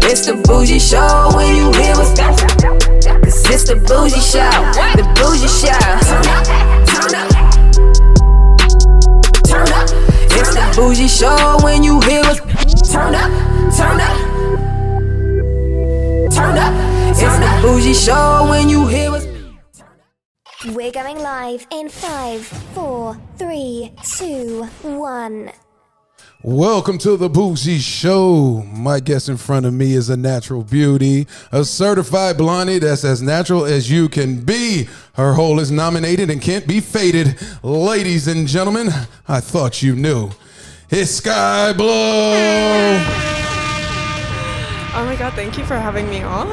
It's the Bougie Show when you hear what's cause it's the Bougie Show, the Bougie Show. Turn up, turn up. It's the Bougie Show when you hear what's turn up, turn up, turn up. It's the Bougie Show when you hear what's. We're going live in 5, 4, 3, 2, 1. Welcome to the Bougie Show. My guest in front of me is a natural beauty, a certified blondie that's as natural as you can be. Her hole is nominated and can't be faded. Ladies and gentlemen, I thought you knew. It's Skye Blow. Oh my God, thank you for having me on.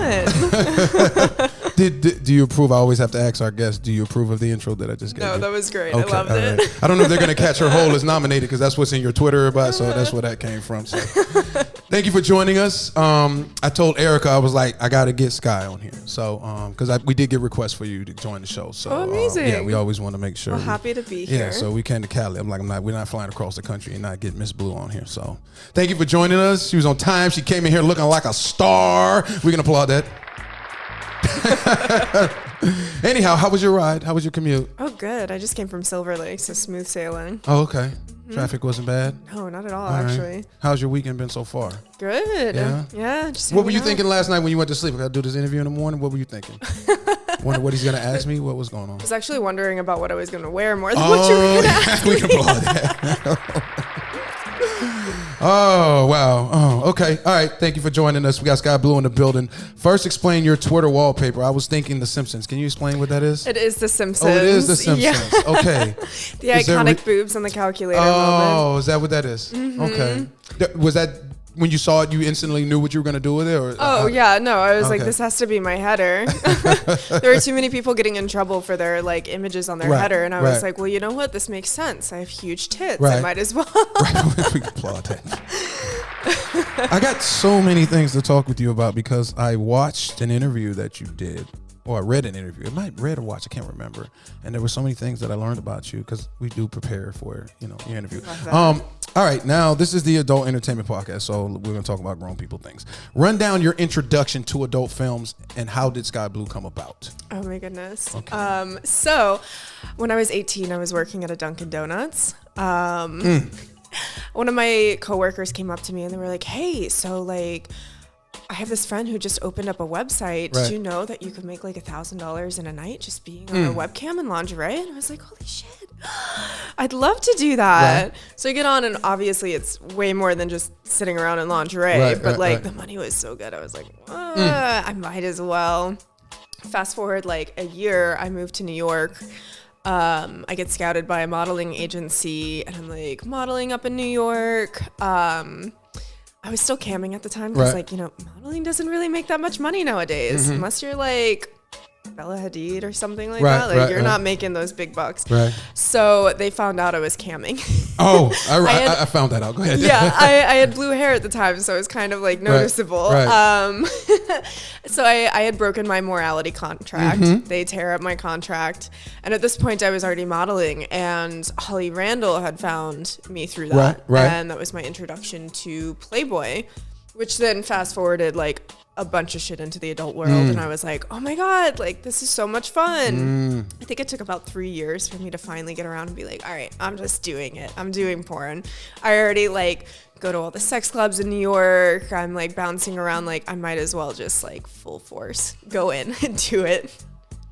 Do you approve? I always have to ask our guests, do you approve of the intro that I just gave you? No, that was great. Okay, I loved it. Right. I don't know if they're going to catch her hole is nominated because that's what's in your Twitter about, so that's where that came from. So thank you for joining us. I told Erica, I was like, I got to get Skye on here. So, because we did get requests for you to join the show. So, amazing. Yeah, we always want to make sure. Well, happy to be here. Yeah, so we came to Cali. I'm like, we're not flying across the country and not get Miss Blue on here. So thank you for joining us. She was on time. She came in here looking like a star. We can applaud that. Anyhow, how was your ride? How was your commute? Oh, good. I just came from Silver Lake, so smooth sailing. Oh, okay. Traffic wasn't bad? No, not at all Right. Actually. How's your weekend been so far? Good. Yeah? Just What were you hanging out. thinking last night when you went to sleep? I got to do this interview in the morning. What were you thinking? Wonder what he's going to ask me? What was going on? I was actually wondering about what I was going to wear more than what you were going to ask we can applaud that. Oh, wow. Oh, okay. All right. Thank you for joining us. We got Skye Blue in the building. First, explain your Twitter wallpaper. I was thinking The Simpsons. Can you explain what that is? It is The Simpsons. Oh, it is The Simpsons. Yeah. Okay. The iconic boobs on the calculator moment. Oh, is that what that is? Okay. Was that when you saw it, you instantly knew what you were going to do with it? Or, Oh, yeah. No, I was like, okay. this has to be my header. There were too many people getting in trouble for their like images on their Right, header. And I right. was like, well, you know what? This makes sense. I have huge tits. Right. I might as well. Right. We can applaud that. I got so many things to talk with you about because I watched an interview that you did, or I read an interview. I might read or watch, I can't remember. And there were so many things that I learned about you because we do prepare for your interview. All right, now this is the Adult Entertainment Podcast, so we're going to talk about grown people things. Run down your introduction to adult films and how did Skye Blue come about? Oh my goodness. Okay. So when I was 18, I was working at a Dunkin' Donuts. One of my coworkers came up to me and they were like, hey, so like, I have this friend who just opened up a website. Right. Did you know that you could make like $1,000 in a night just being on a webcam and lingerie? And I was like, holy shit, I'd love to do that. Right. So I get on and obviously it's way more than just sitting around in lingerie, Right, but right, like right. the money was so good. I was like, I might as well. Fast forward like a year, I moved to New York. I get scouted by a modeling agency and I'm like modeling up in New York. I was still camming at the time because Right. modeling doesn't really make that much money nowadays unless you're like Bella Hadid or something like Right, that. Like right, you're right. not making those big bucks. Right. So they found out I was camming. Oh, I I found that out. Go ahead. Yeah, I had blue hair at the time, so it was kind of like noticeable. right. So I had broken my morality contract. They tear up my contract. And at this point, I was already modeling, and Holly Randall had found me through that. Right. And that was my introduction to Playboy, which then fast forwarded like a bunch of shit into the adult world. And I was like, oh my God, like this is so much fun. I think it took about 3 years for me to finally get around and be like, all right, I'm just doing it. I'm doing porn. I already like go to all the sex clubs in New York. I'm like bouncing around. Like I might as well just like full force go in and do it.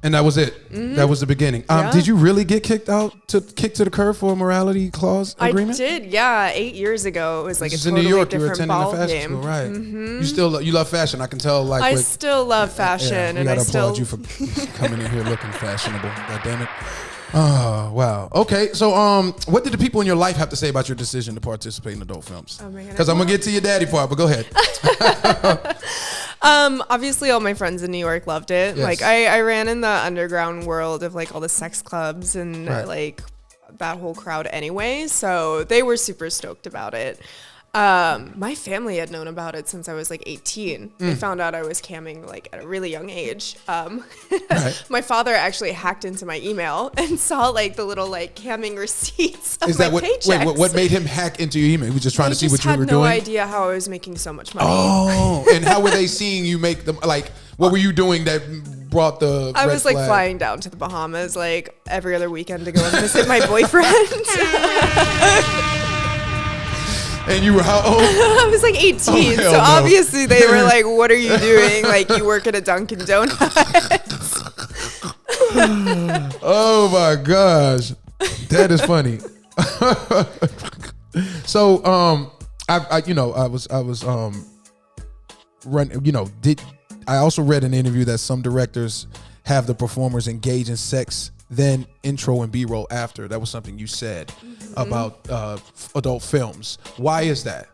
And that was it. That was the beginning. Yeah. Did you really get kicked to the curb for a morality clause agreement? I did, yeah. 8 years ago, it was like This is a in totally New York. You were different attending ball the fashion game. school, right? You love fashion. I can tell. Like I still love fashion, Yeah, we and I gotta still applaud you for coming in here looking fashionable. God damn it. Oh wow. Okay. So what did the people in your life have to say about your decision to participate in adult films? Oh my goodness. Because I'm gonna get to your daddy part, but go ahead. Obviously all my friends in New York loved it. Yes. Like I ran in the underground world of like all the sex clubs and Right. like that whole crowd anyway. So they were super stoked about it. My family had known about it since I was like 18. They found out I was camming like at a really young age. Right. My father actually hacked into my email and saw like the little like camming receipts of Is my that what? paychecks. Wait, what made him hack into your email? He was just trying to see what you were had no doing. idea how I was making so much money. Oh, and how were they seeing you make them? Like, what were you doing that brought the? I red was like flag? flying down to the Bahamas like every other weekend to go and visit my boyfriend. And you were how old? I was like 18, Oh, hell so no. obviously they were like, "What are you doing? Like, you work at a Dunkin' Donuts." Oh my gosh, that is funny. So, I was I also read an interview that some directors have the performers engage in sex, then intro and B-roll after. That was something you said about adult films. Why is that?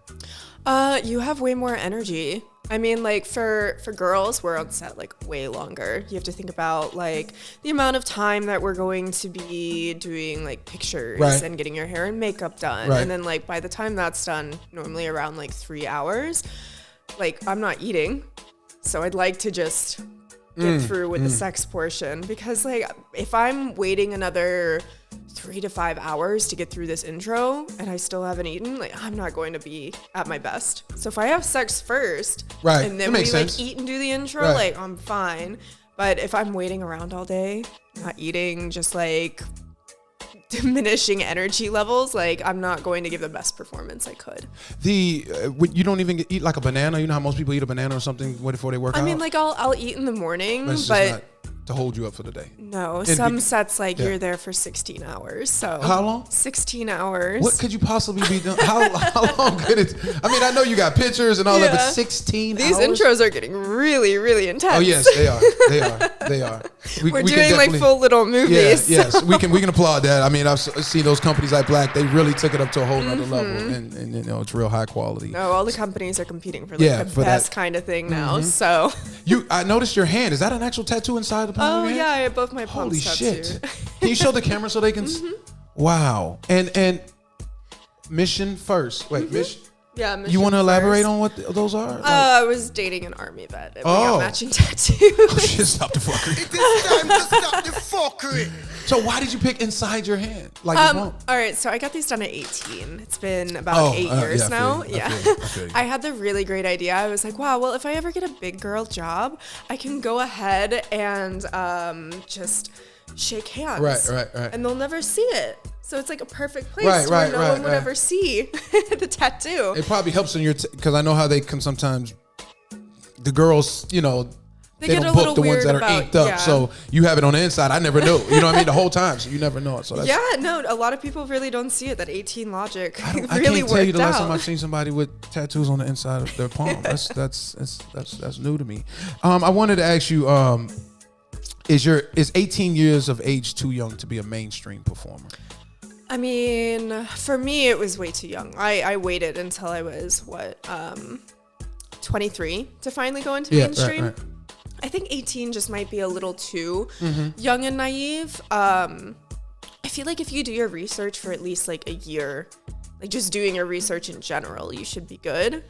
You have way more energy. I mean, like for girls, we're on set like way longer. You have to think about like the amount of time that we're going to be doing like pictures Right. and getting your hair and makeup done. Right. And then like by the time that's done, normally around like 3 hours, like I'm not eating. So I'd like to just get through with the sex portion, because like if I'm waiting another 3 to 5 hours to get through this intro and I still haven't eaten, like I'm not going to be at my best. So if I have sex first, Right. and That then we makes sense. like eat and do the intro, Right. like I'm fine. But if I'm waiting around all day, not eating, just like diminishing energy levels, like I'm not going to give the best performance I could. You don't even eat like a banana. You know how most people eat a banana or something before they work out. I mean, like I'll eat in the morning, But it's just but not to hold you up for the day. no, And some be- sets like yeah. you're there for 16 hours. So How long? 16 hours. What could you possibly be doing? How long could it? I mean, I know you got pictures and all that, but Yeah. 16 These hours? intros are getting really, really intense. Oh yes, they are. They are. We're we can doing like definitely- full little movies. Yeah, yes, we can applaud that. I mean, I've seen those companies like Black. They really took it up to a whole nother level, and you know, it's real high quality. No, all the companies are competing for like Yeah, the for best that. kind of thing now. So, I noticed your hand. Is that an actual tattoo inside the palm oh of your yeah, hand? I have both my palms Holy shit! tattooed. Can you show the camera so they can? Wow. And mission first. Wait, mission. Yeah, You want to elaborate on? on what those are? Like- I was dating an army vet. And we Oh. got matching tattoos. oh shit! Stop the fuckery. It is time to stop the fuckery. So why did you pick inside your hand? Like your palm? All right, so I got these done at 18. It's been about Oh, 8 yeah, years I feel now. you. I Yeah. feel you. I feel you. I had the really great idea. I was like, wow, well, if I ever get a big girl job, I can go ahead and just shake hands. Right. And they'll never see it. So it's like a perfect place Right, where right, no right, one would right. ever see the tattoo. It probably helps in your because I know how they can sometimes. The girls, you know, they get don't a book little the ones weird that are about- inked up. yeah. So you have it on the inside. I never knew. You know what I mean? The whole time, so you never know it. So that's, Yeah, no, a lot of people really don't see it. That 18 logic I really can't tell you worked the last time out. I've seen somebody with tattoos on the inside of their palm. That's new to me. I wanted to ask you, is 18 years of age too young to be a mainstream performer? I mean, for me, it was way too young. I waited until I was 23 to finally go into mainstream. Right. I think 18 just might be a little too Mm-hmm. young and naive. I feel like if you do your research for at least like a year, like just doing your research in general, you should be good.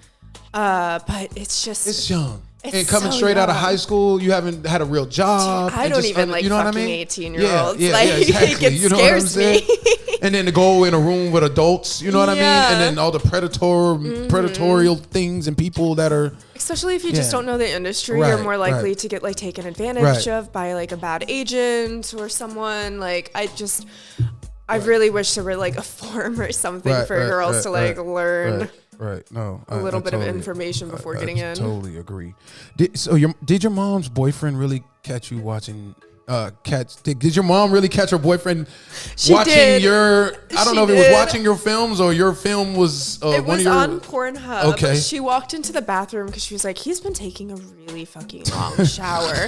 But it's just It's young. It's and coming so straight out of young. high school, you haven't had a real job. I and don't just even like you know what I fucking mean? 18-year-olds. Yeah, Like, exactly. it You know what I'm scares saying? me. And then to go in a room with adults, you know what I mean? Yeah. And then all the predatorial things and people that are Especially if you just Yeah. don't know the industry, Right, you're more likely right. to get like taken advantage Right. of by like a bad agent or someone. Like I really wish there were like a form or something Right, for right, girls right, to like right, learn right. No, a little bit of information before getting in. Totally agree. Did your mom's boyfriend really catch you watching? Did your mom really catch her boyfriend She watching did. your? I don't She know if it was did. watching your films or your film was. It one was of your, on Pornhub. Okay. She walked into the bathroom because she was like, he's been taking a really fucking long shower.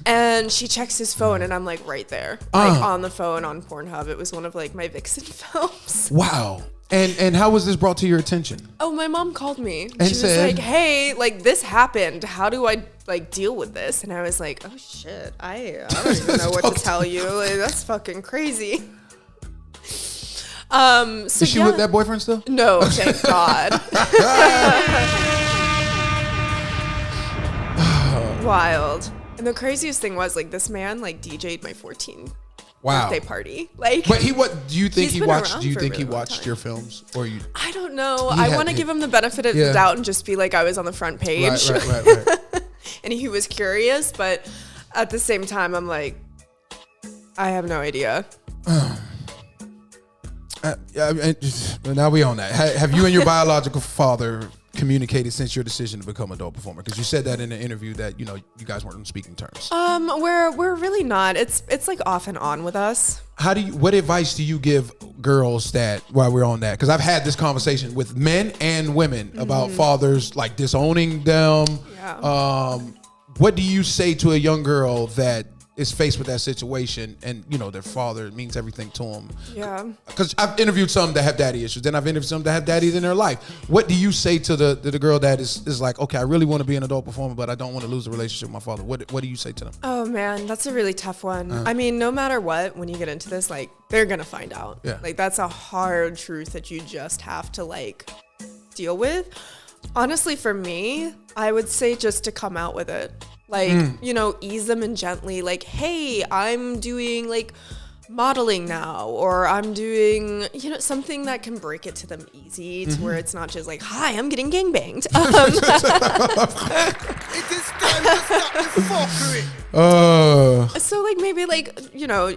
And she checks his phone and I'm like right there. Like on the phone on Pornhub. It was one of like my Vixen films. Wow. And how was this brought to your attention? Oh, my mom called me. And She said- was like, hey, like this happened. How do I like deal with this? And I was like, oh shit, I don't even know what to tell you. Like, that's fucking crazy. So Is she with that boyfriend still? No, thank God. Wild. And the craziest thing was, like, this man, like, DJ'd my 14th birthday party. Like, but what do you think he watched? Do you think he really watched your films, or you? I don't know. I want to give him the benefit of Yeah. the doubt and just be like, I was on the front page. Right. And he was curious, but at the same time, I'm like, I have no idea. Now we on that. Have you and your biological father communicated since your decision to become an adult performer? Because you said that in an interview that you guys weren't on speaking terms. We're really not. It's like off and on with us. What advice do you give girls that while we're on that? Because I've had this conversation with men and women about fathers like disowning them. Yeah. What do you say to a young girl that is faced with that situation and their father means everything to them? Yeah. Because I've interviewed some that have daddy issues, then I've interviewed some that have daddies in their life. What do you say to the girl that is like, okay, I really want to be an adult performer, but I don't want to lose the relationship with my father? What do you say to them? Oh man, that's a really tough one. I mean, no matter what, when you get into this, like, they're gonna find out. Yeah. Like, that's a hard truth that you just have to like deal with. Honestly, for me, I would say just to come out with it. Like, ease them in gently. Like, hey, I'm doing like modeling now, or I'm doing, something that can break it to them easy to where it's not just like, hi, I'm getting gangbanged. It is time to stop the fuckery. So like maybe like,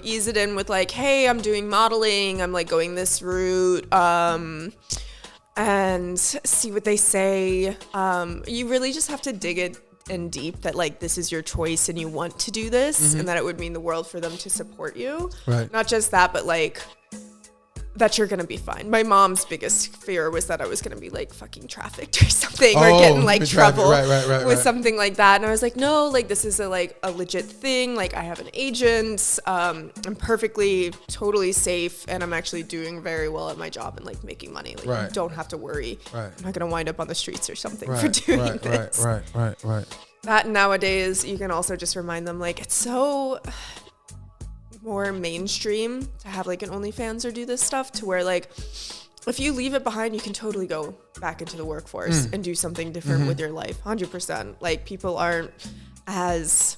ease it in with like, hey, I'm doing modeling. I'm like going this route. And see what they say. You really just have to dig it in deep that like this is your choice and you want to do this, and that it would mean the world for them to support you. Right. Not just that, but like that you're gonna be fine. My mom's biggest fear was that I was gonna be like fucking trafficked or something, or get in like trouble with something like that. And I was like, no, like this is a legit thing. Like I have an agent. I'm perfectly, totally safe, and I'm actually doing very well at my job and like making money. Like you don't have to worry. Right. I'm not gonna wind up on the streets or something for doing this. Right. That nowadays you can also just remind them like it's so more mainstream to have like an OnlyFans or do this stuff, to where like if you leave it behind, you can totally go back into the workforce and do something different with your life. 100%. Like people aren't as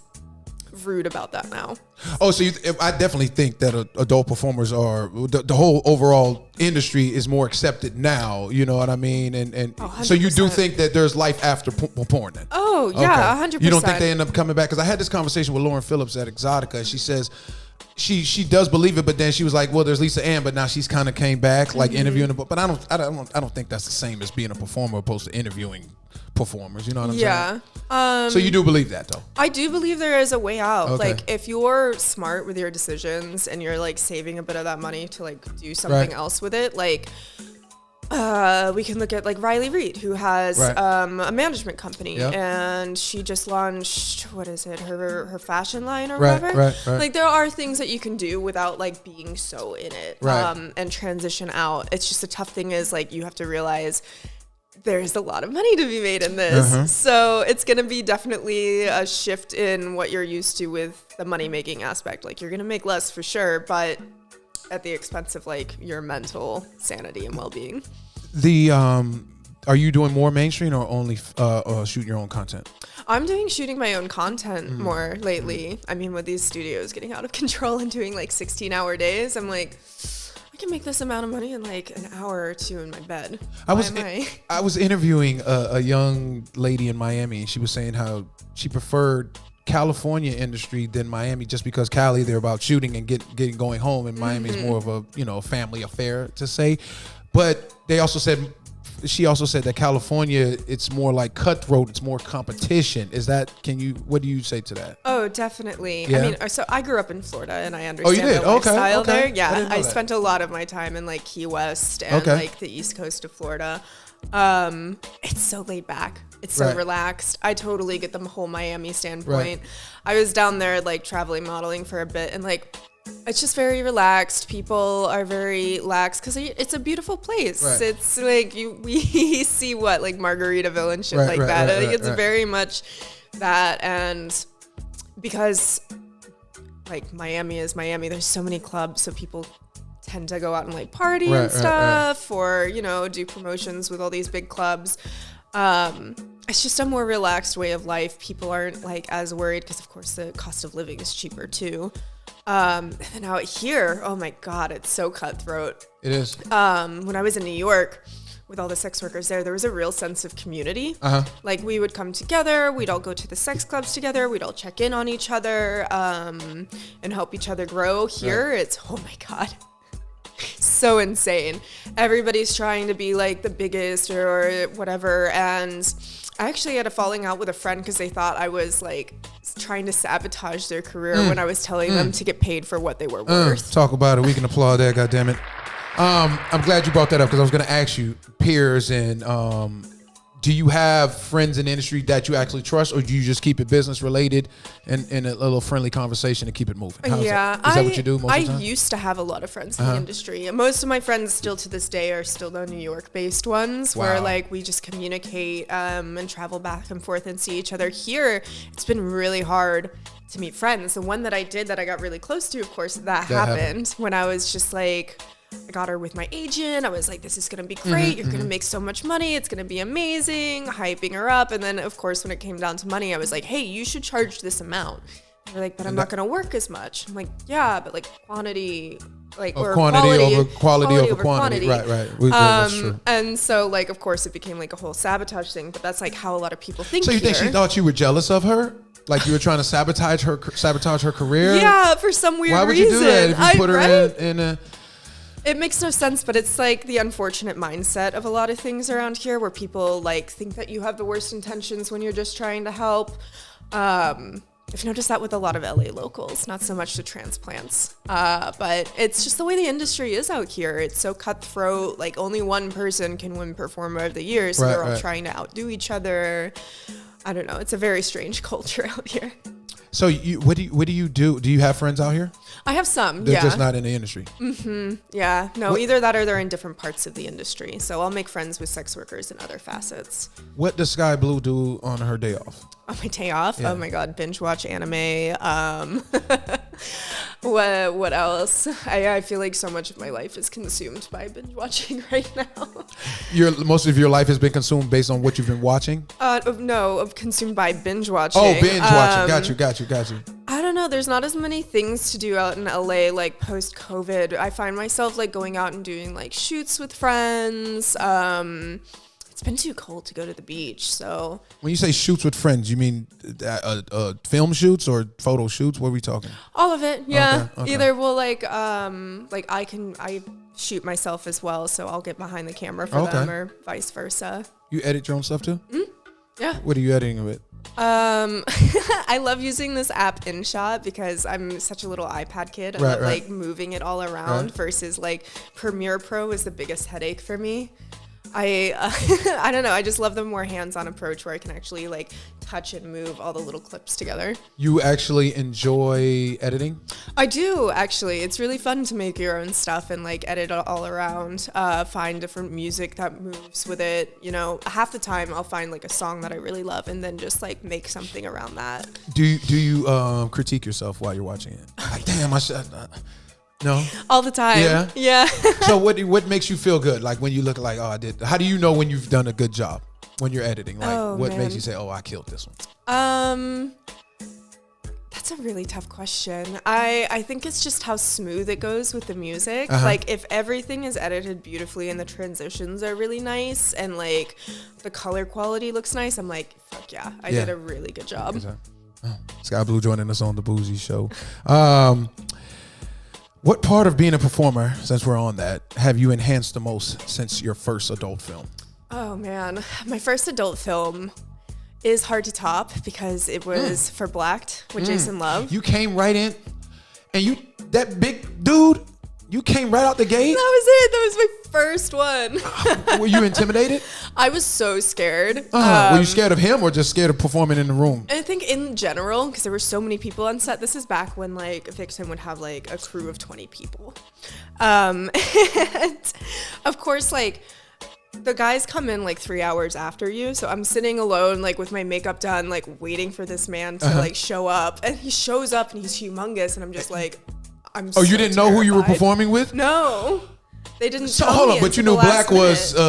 rude about that now. Oh, so I definitely think that adult performers are the whole overall industry is more accepted now. You know what I mean? And so you do think that there's life after porn then? Oh yeah, 100%. You don't think they end up coming back? Because I had this conversation with Lauren Phillips at Exotica. She says she does believe it, but then she was like, well, there's Lisa Ann, but now she's kind of came back like interviewing them. But I don't think that's the same as being a performer opposed to interviewing performers. You know what I'm saying? Yeah. So you do believe that though? I do believe there is a way out. Okay. Like if you're smart with your decisions and you're like saving a bit of that money to like do something else with it, like we can look at like Riley Reid, who has a management company, and she just launched her fashion line or whatever. Right. Like there are things that you can do without like being so in it, and transition out. It's just the tough thing is like you have to realize there's a lot of money to be made in this. So it's going to be definitely a shift in what you're used to with the money making aspect. Like you're going to make less for sure, but at the expense of like your mental sanity and well-being. Are you doing more mainstream or only shooting your own content? I'm shooting my own content more lately. I mean, with these studios getting out of control and doing like 16-hour days, I'm like, I can make this amount of money in like an hour or two in my bed. I was interviewing a young lady in Miami, and she was saying how she preferred California industry than Miami, just because Cali, they're about shooting and getting going home, and Miami is more of a family affair to say. But she also said that California, it's more like cutthroat, it's more competition. What do you say to that? Oh, definitely. Yeah? I mean, so I grew up in Florida and I understand the lifestyle there. Yeah, I spent a lot of my time in like Key West and like the East Coast of Florida. It's so laid back. It's so relaxed. I totally get the whole Miami standpoint. I was down there like traveling modeling for a bit, and like it's just very relaxed. People are very lax because it's a beautiful place. It's like we see like Margaritaville and shit like that. It's very much that, and because like Miami is Miami, there's so many clubs, so people tend to go out and like party and stuff or, you know, do promotions with all these big clubs. It's just a more relaxed way of life. People aren't like as worried because of course the cost of living is cheaper too. And then out here, oh my God, it's so cutthroat. It is. When I was in New York with all the sex workers there was a real sense of community. Like we would come together, we'd all go to the sex clubs together, we'd all check in on each other, and help each other grow. Here, it's, oh my God, so insane. Everybody's trying to be like the biggest or whatever. And I actually had a falling out with a friend because they thought I was like trying to sabotage their career when I was telling them to get paid for what they were worth. Talk about it. We can applaud that, goddammit. I'm glad you brought that up because I was going to ask you, peers, and do you have friends in the industry that you actually trust, or do you just keep it business related and in a little friendly conversation and keep it moving? Is that what you do most of the time? I used to have a lot of friends in the industry. Most of my friends still to this day are still the New York based ones where like we just communicate and travel back and forth and see each other. Here, it's been really hard to meet friends. The one that I did that I got really close to, of course, that happened when I was just like, I got her with my agent. I was like, this is going to be great. You're going to make so much money. It's going to be amazing. Hyping her up. And then, of course, when it came down to money, I was like, hey, you should charge this amount. They're like, but I'm not going to work as much. I'm like, yeah, but like quantity, like, or quality over quantity. Right. That's true. And so, like, of course, it became like a whole sabotage thing. But that's like how a lot of people think. So you think she thought you were jealous of her? Like you were trying to sabotage her career? Yeah, for some weird reason. Why would you do that if you put her in a... It makes no sense, but it's like the unfortunate mindset of a lot of things around here where people like think that you have the worst intentions when you're just trying to help. I've noticed that with a lot of LA locals, not so much the transplants. But it's just the way the industry is out here. It's so cutthroat, like only one person can win Performer of the Year, so they're all trying to outdo each other. I don't know. It's a very strange culture out here. So what do you do? Do you have friends out here? I have some. They're just not in the industry. Yeah. No, either that or they're in different parts of the industry. So I'll make friends with sex workers in other facets. What does Skye Blue do on her day off? On my day off? Yeah. Oh my God, binge watch anime. What else? I feel like so much of my life is consumed by binge watching right now. Most of your life has been consumed based on what you've been watching? Consumed by binge watching. Oh, binge watching. Got you. I don't know. There's not as many things to do out in LA like post-COVID. I find myself like going out and doing like shoots with friends. It's been too cold to go to the beach, so. When you say shoots with friends, you mean film shoots or photo shoots? What are we talking? All of it, yeah. Okay. Either we'll I shoot myself as well, so I'll get behind the camera for them, or vice versa. You edit your own stuff too? Yeah. What are you editing with? I love using this app InShot because I'm such a little iPad kid. I love like moving it all around versus like Premiere Pro is the biggest headache for me. I don't know. I just love the more hands-on approach where I can actually like touch and move all the little clips together. You actually enjoy editing? I do, actually. It's really fun to make your own stuff and like edit it all around, find different music that moves with it. You know, half the time I'll find like a song that I really love and then just like make something around that. Do you critique yourself while you're watching it? Like, damn, I should... No? All the time. Yeah. So what makes you feel good? Like when you look like, oh, I did. How do you know when you've done a good job when you're editing? Like what makes you say, oh, I killed this one? That's a really tough question. I think it's just how smooth it goes with the music. Like if everything is edited beautifully and the transitions are really nice and like the color quality looks nice, I'm like, fuck yeah, I did a really good job. Skye Blue joining us on the Bougie show. What part of being a performer, since we're on that, have you enhanced the most since your first adult film? Oh man, my first adult film is hard to top because it was for Blacked with Jason Love. You came right in and that big dude, you came right out the gate? That was it. That was my first one. Were you intimidated? I was so scared. Were you scared of him or just scared of performing in the room? I think in general, because there were so many people on set. This is back when like Vixen would have like a crew of 20 people. And of course, like the guys come in like 3 hours after you. So I'm sitting alone, like with my makeup done, like waiting for this man to like show up. And he shows up and he's humongous. And I'm just like, I'm Oh, so you didn't know who you were terrified. performing with? No. They didn't So tell hold me on, but you until knew the last Black was minute.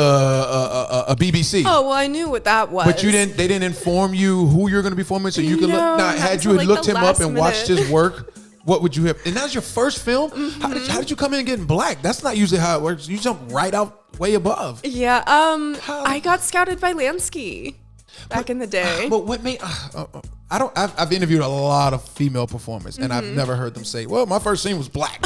a BBC. Oh, well, I knew what that was. But they didn't inform you who you're going to be performing, so you could look. No, Now, not had you until, had like, looked the him up last and watched minute. his work, what would you have? And that was your first film. How did you come in and get in Black? That's not usually how it works. You jump right out way above. Yeah, I got scouted by Lansky back in the day. But what made I've interviewed a lot of female performers, and I've never heard them say, "Well, my first scene was Black."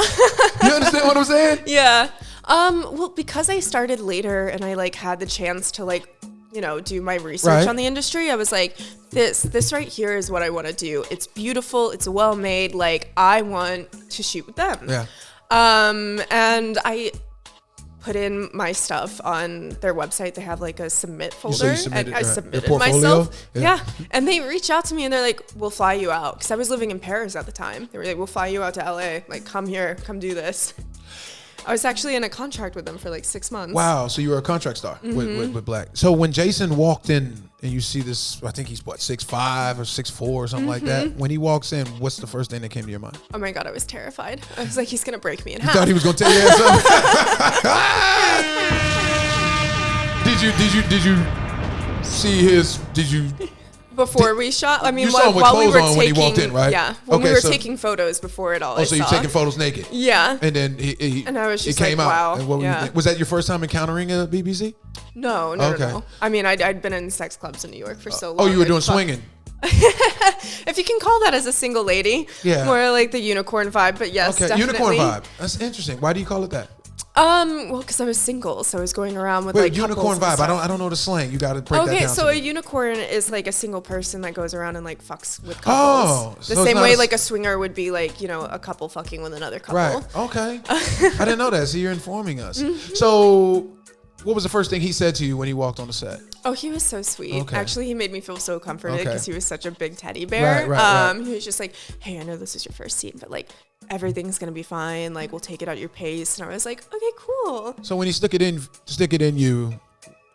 You understand what I'm saying? Yeah. Well, because I started later and I like had the chance to like, you know, do my research Right. on the industry, I was like, this right here is what I want to do. It's beautiful. It's well made. Like, I want to shoot with them. Yeah. And I put in my stuff on their website. They have like a submit folder, you submitted, and I your submitted portfolio? myself. Yeah. Yeah. And they reach out to me and they're like, "We'll fly you out," because I was living in Paris at the time. They were like, "We'll fly you out to LA. Like, come here, come do this." I was actually in a contract with them for like 6 months. Wow. So you were a contract star with Black. So when Jason walked in and you see this, I think he's what, 6'5" or 6'4" or something like that. When he walks in, what's the first thing that came to your mind? Oh my God, I was terrified. I was like, he's gonna break me in You half. thought he was gonna tear your ass up? Did you see his? Did you? Before we shot, I mean, You saw him with while we clothes were on taking, when he walked in, right? Yeah, when Okay, we were so- taking photos before it all. Oh, so you're taking photos naked? Yeah. And then he And I was just it came like, out. wow, And what were you yeah. think? Was that your first time encountering a BBC? No. Okay. I mean, I'd been in sex clubs in New York for so long. Oh, you were I doing thought- swinging. If you can call that as a single lady. Yeah. More like the unicorn vibe, but yes, Okay, definitely. unicorn vibe. That's interesting. Why do you call it that? Well, because I was single, so I was going around with Wait, like unicorn couples and vibe. stuff. I don't know the slang. You got to break that Okay, down. so to a me. unicorn is like a single person that goes around and like fucks with couples. Oh, The so it's same not way a- like a swinger would be like, you know, a couple fucking with another couple. Right. Okay. I didn't know that. So you're informing us. So, what was the first thing he said to you when he walked on the set? Oh, he was so sweet. Okay. Actually, he made me feel so comforted Okay. because he was such a big teddy bear. Right. He was just like, "Hey, I know this is your first scene, but like everything's gonna be fine. Like we'll take it at your pace." And I was like, "Okay, cool." So when he stick it in you,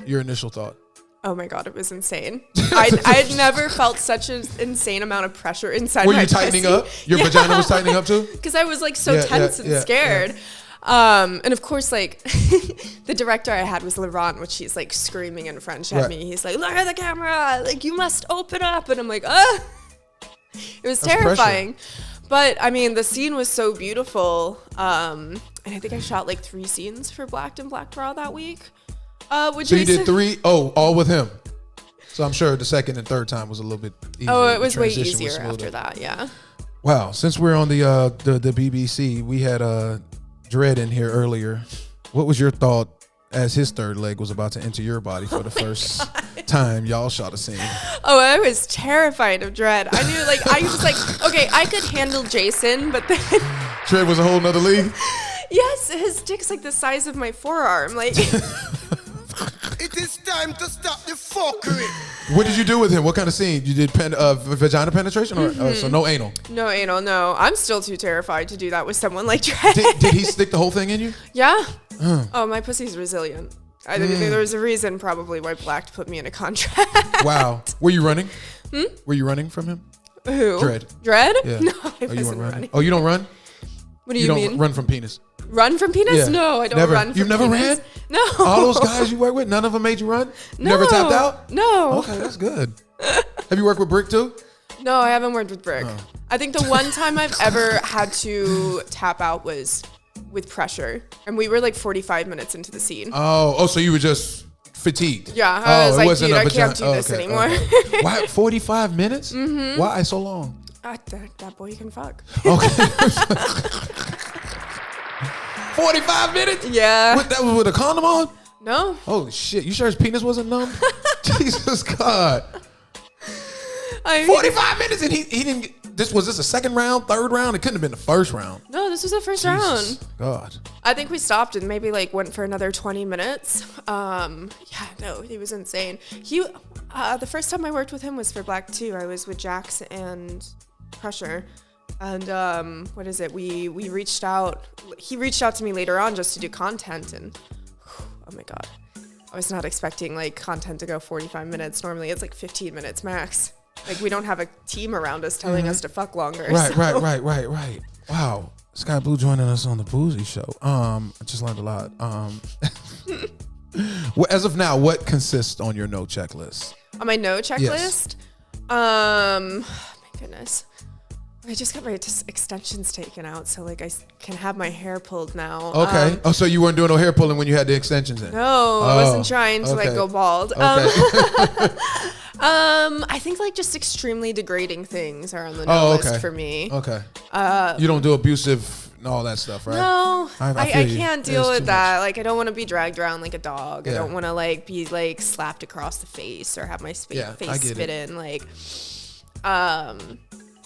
your initial thought? Oh my God, it was insane. I'd never felt such an insane amount of pressure inside Were my you tightening pussy. up? Your vagina was tightening up too? Because I was like so Yeah, tense yeah, and yeah, scared. And of course, like the director I had was Laurent, which he's like screaming in French at Right. me. He's like, "Look at the camera! Like you must open up!" And I'm like, "Ah!" It was That's terrifying. But I mean, the scene was so beautiful. And I think I shot like 3 scenes for Blacked and Black Bra that week. With So you Jason. did 3? Oh, all with him. So I'm sure the second and third time was a little bit easier. Oh, it The was way transition was easier smoother. after that. Yeah. Wow. Since we're on the BBC, we had Dredd in here earlier. What was your thought as his third leg was about to enter your body for the first time y'all shot a scene? Oh, I was terrified of Dredd. I knew, like, I was like, okay, I could handle Jason, but then, Dredd was a whole nother league. yes, his dick's like the size of my forearm. Like, It is time to stop the fuckery. What did you do with him? What kind of scene? You did vagina penetration, or so no anal? no anal, no. I'm still too terrified to do that with someone like Dredd. Did he stick the whole thing in you? Yeah. Oh, my pussy's resilient. I think there was a reason probably why Blacked put me in a contract. Wow. Were you running? Were you running from him? Who? Dredd. Dredd? Yeah. No, I Oh, you wasn't weren't running. running. Oh, you don't run? What do you don't mean? run from penis. Run from penis? Yeah. No, I don't Never. run from You've never penis. ran? No. All those guys you work with, none of them made you run? You never No. tapped out? No. Okay, that's good. Have you worked with Brick too? No, I haven't worked with Brick. I think the one time I've ever had to tap out was with Pressure. And we were like 45 minutes into the scene. Oh, so you were just fatigued? Yeah, I was it like, wasn't dude, a I can't vagina- do this okay, anymore. okay. Why 45 minutes? Mm-hmm. Why so long? That boy can fuck. Okay. 45 minutes? Yeah. That was with a condom on? No. Holy shit. You sure his penis wasn't numb? Jesus God. I mean, 45 minutes and he didn't get, was this a second round, third round? It couldn't have been the first round. no, this was the first Jesus round. God. I think we stopped and maybe like went for another 20 minutes. Yeah, no, he was insane. The first time I worked with him was for Black 2. I was with Jax and Pressure. And what is it? We reached out. He reached out to me later on just to do content, and oh my God, I was not expecting like content to go 45 minutes. Normally it's like 15 minutes max. Like we don't have a team around us telling us to fuck longer. Right, so- right. Wow. Skye Blue joining us on the Bougie Show. I just learned a lot. As of now, what consists on your no checklist? On my no checklist? My goodness. I just got my extensions taken out, so like I can have my hair pulled now. Okay. So you weren't doing no hair pulling when you had the extensions in? No, I wasn't trying to like go bald. Okay. I think like just extremely degrading things are on the no list for me. Okay. You don't do abusive and all that stuff, right? No, I feel you. can't deal with that. Like I don't want to be dragged around like a dog. Yeah. I don't want to like be like slapped across the face or have my face spit in. Like,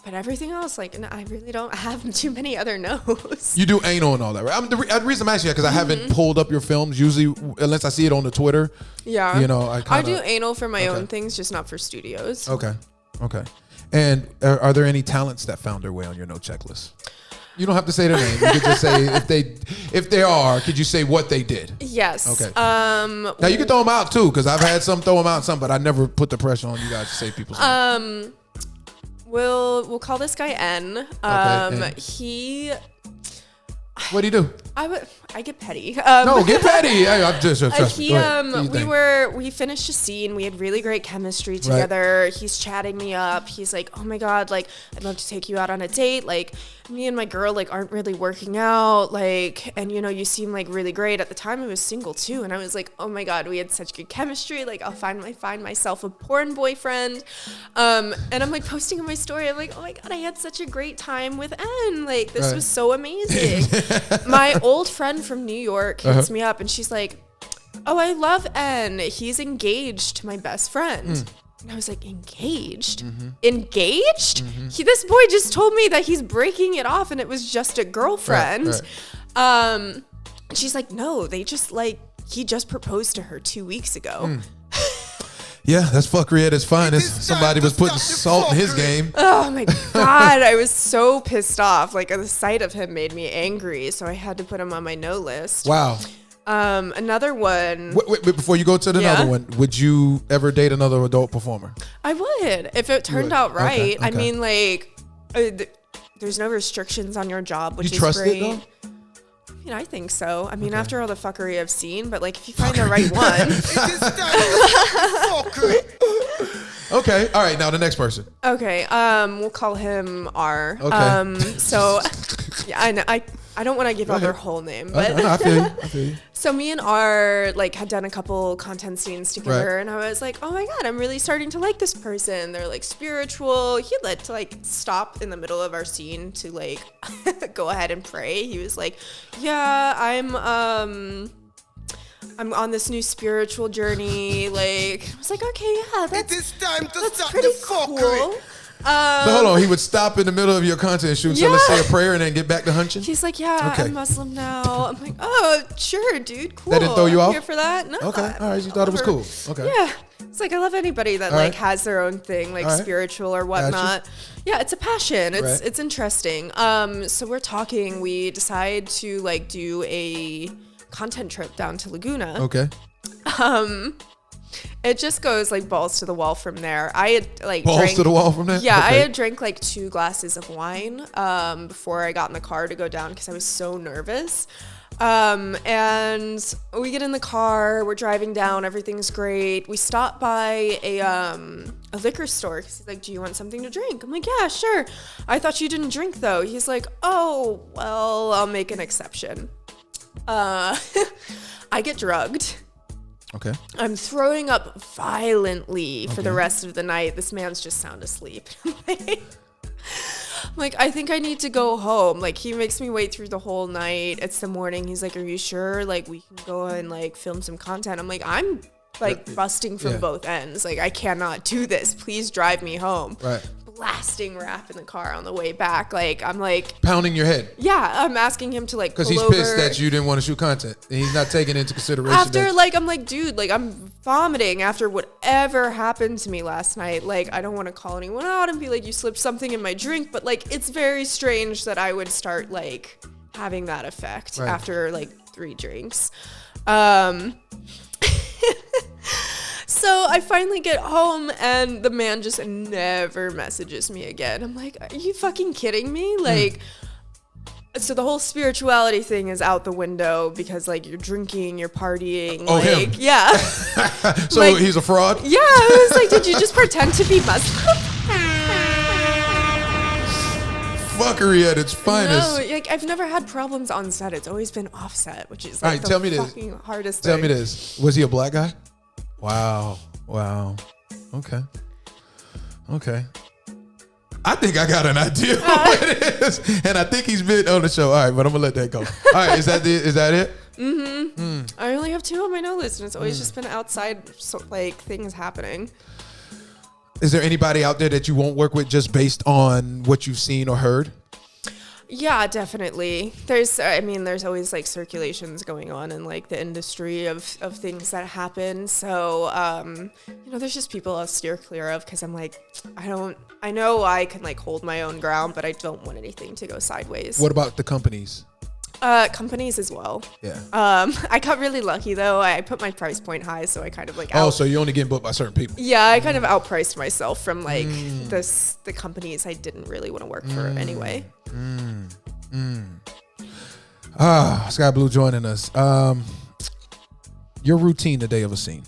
but everything else, like, no, I really don't have too many other no's. You do anal and all that, right? The reason I'm asking you because I haven't pulled up your films usually, unless I see it on the Twitter. Yeah. You know, I do anal for my own things, just not for studios. Okay. And are there any talents that found their way on your no checklist? You don't have to say their name. You could just say if they are, could you say what they did? Yes. Okay. Now you can throw them out too, because I've had some throw them out, but I never put the pressure on you guys to say people's names. We'll call this guy N. N. He. What do you do? I get petty. No, get petty. I'm just trust me. We finished a scene. We had really great chemistry together. Right. He's chatting me up. He's like, "Oh my God, like I'd love to take you out on a date. Like me and my girl like aren't really working out. Like, and you know, you seem like really great." At the time I was single too, and I was like, "Oh my God, we had such good chemistry. Like I'll find myself a porn boyfriend." And I'm like posting on my story. I'm like, "Oh my God, I had such a great time with N. Like this was so amazing." My old friend from New York hits me up and she's like, "Oh, I love N. He's engaged to my best friend." And I was like, engaged? Engaged? This boy just told me that he's breaking it off and it was just a girlfriend. And she's like, "No, they just like, he just proposed to her 2 weeks ago." Yeah, that's fuckery at its finest. Somebody was putting salt in his game. Oh my God, I was so pissed off. Like the sight of him made me angry, so I had to put him on my no list. Wow. Another one. Wait, before you go to another one, would you ever date another adult performer? I would, if it turned out right. Okay. I mean, like, there's no restrictions on your job, which you is trust great. It, though? I mean, I think so. I mean, after all the fuckery I've seen, but like, if you find the right one. Okay. All right. Now the next person. Okay. We'll call him R. Okay. So, yeah, I know. I don't want to give out their whole name, but I feel you. So me and R like had done a couple content scenes together, and I was like, "Oh my God, I'm really starting to like this person. They're like spiritual." He had to like stop in the middle of our scene to like go ahead and pray. He was like, "Yeah, I'm on this new spiritual journey." Like I was like, "Okay, yeah, that's pretty cool." So hold on, he would stop in the middle of your content shoot, so let's say a prayer and then get back to hunching? He's like, "Yeah, I'm Muslim now." I'm like, "Oh, sure, dude, cool." That didn't throw you off? Here for that? No. Okay, all right, you thought it was cool. Okay. Yeah. It's like I love anybody that like has their own thing, like spiritual or whatnot. Yeah, it's a passion. It's interesting. So we're talking, we decide to like do a content trip down to Laguna. Okay. It just goes like balls to the wall from there. I had like balls to the wall from there? Yeah, okay. I had drank like 2 glasses of wine before I got in the car to go down because I was so nervous. And we get in the car, we're driving down, everything's great. We stop by a liquor store because he's like, "Do you want something to drink?" I'm like, "Yeah, sure." "I thought you didn't drink though." He's like, "Oh, well, I'll make an exception." I get drugged. Okay. I'm throwing up violently for the rest of the night. This man's just sound asleep. I'm like, "I think I need to go home." Like, he makes me wait through the whole night. It's the morning. He's like, "Are you sure? Like, we can go and like film some content." I'm like, "I'm like busting from both ends. Like, I cannot do this. Please drive me home." Right. Blasting rap in the car on the way back. Like, I'm like pounding your head. Yeah, I'm asking him to like because he's pissed that you didn't want to shoot content and he's not taking into consideration. After like, I'm like, "Dude, like I'm vomiting after whatever happened to me last night. Like, I don't want to call anyone out and be like, you slipped something in my drink, but like, it's very strange that I would start like having that effect after like 3 drinks." So I finally get home and the man just never messages me again. I'm like, "Are you fucking kidding me?" Like, So the whole spirituality thing is out the window because like you're drinking, you're partying. Oh, like, him. Yeah. So Like- he's a fraud? Yeah, I was like, did you just pretend to be Muslim? Fuckery at its finest. No, like I've never had problems on set. It's always been offset, which is All like right, the tell me this. fucking hardest Tell thing. me this. Was he a black guy? Wow. Okay. I think I got an idea of what it is. And I think he's been on the show. All right, but I'm going to let that go. All right, is that it? I only have 2 on my no list, and it's always just been outside, like things happening. Is there anybody out there that you won't work with just based on what you've seen or heard? Yeah, definitely. There's always like circulations going on in like the industry of things that happen. So, there's just people I'll steer clear of because I'm like, I know I can like hold my own ground, but I don't want anything to go sideways. What about the companies? Companies as well. Yeah. I got really lucky though. I put my price point high, so I kind of like So you're only getting booked by certain people. Yeah, I kind of outpriced myself from like the companies I didn't really want to work for anyway. Skye Blue joining us. Your routine the day of a scene.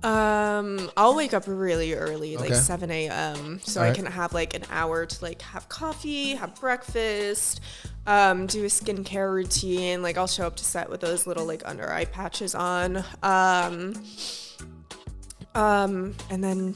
I'll wake up really early, like Okay. 7 a.m. so All I right. can have like an hour to like have coffee, have breakfast, do a skincare routine. Like I'll show up to set with those little like under eye patches on. And then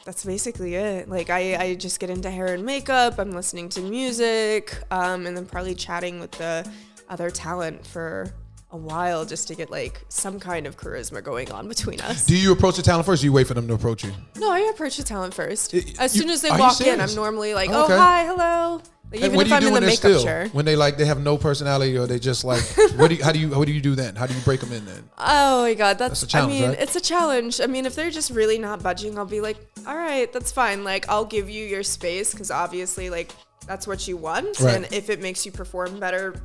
that's basically it. Like I just get into hair and makeup. I'm listening to music, and then probably chatting with the other talent for a while just to get like some kind of charisma going on between us. Do you approach the talent first or you wait for them to approach you? No, I approach the talent first. As You- soon as they are you walk in, serious? I'm normally like, Oh, okay. oh, hi, hello. Like, And even what if do you I'm do in the when they're makeup still? chair. When they have no personality or they just like, what do you do then? How do you break them in then? Oh my God, That's a challenge, right? it's a challenge. I mean, if they're just really not budging, I'll be like, all right, that's fine. Like, I'll give you your space because obviously, like, that's what you want. Right. And if it makes you perform better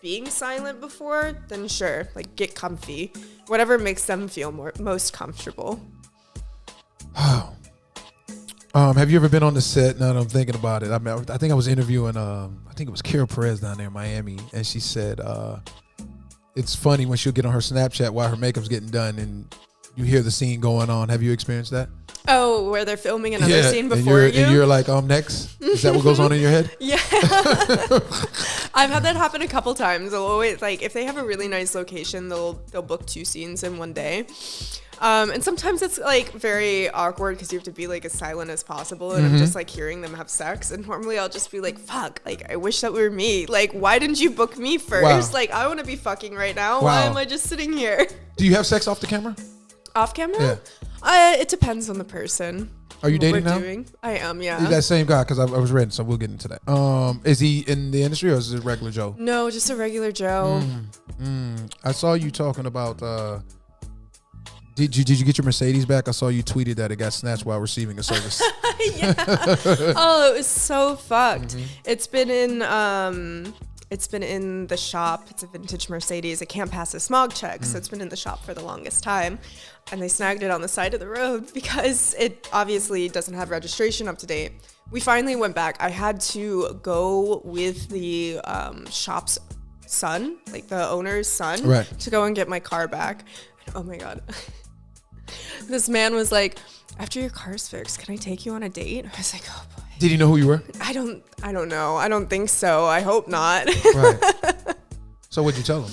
being silent before, then sure, like, get comfy. Whatever makes them feel most comfortable. Have you ever been on the set? Now that I'm thinking about it, I think I was interviewing, I think it was Kira Perez down there in Miami, and she said it's funny when she'll get on her Snapchat while her makeup's getting done, and you hear the scene going on. Have you experienced that? Oh, where they're filming another scene before and you? and you're like, next. Is that what goes on in your head? Yeah. I've had that happen a couple times. They'll always, like, if they have a really nice location, they'll book 2 scenes in one day. And sometimes it's like very awkward because you have to be like as silent as possible, and I'm just like hearing them have sex, and normally I'll just be like, fuck, like I wish that were me. Like, why didn't you book me first? Wow. Like, I want to be fucking right now. Why Wow. am I just sitting here? Do you have sex off the camera? Off camera? Yeah. It depends on the person. Are you what dating we're now? doing. I am, yeah. Is that same guy? Because I was reading, so we'll get into that. Is he in the industry or is it regular Joe? No, just a regular Joe. I saw you talking about. Did you get your Mercedes back? I saw you tweeted that it got snatched while receiving a service. Yeah. Oh, it was so fucked. It's been in the shop. It's a vintage Mercedes. It can't pass a smog check, so it's been in the shop for the longest time. And they snagged it on the side of the road because it obviously doesn't have registration up to date. We finally went back. I had to go with the shop's son, like the owner's son, Right. to go and get my car back. And, oh my God. This man was like, after your car's fixed, can I take you on a date? I was like, oh boy. Did he know who you were? I don't know. I don't think so. I hope not. Right. So what'd you tell him?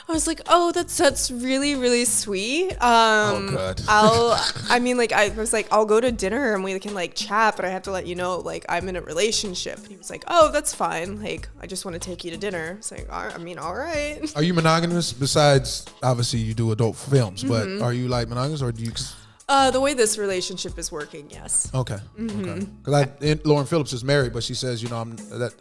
I was like, oh, that's really, really sweet. Oh, God. I was like, I'll go to dinner and we can like chat, but I have to let you know, like, I'm in a relationship. And he was like, oh, that's fine. Like, I just want to take you to dinner. I was like, all right. Are you monogamous? Besides, obviously, you do adult films, but are you like monogamous or do you? The way this relationship is working, yes. Okay. Okay. Because Lauren Phillips is married, but she says,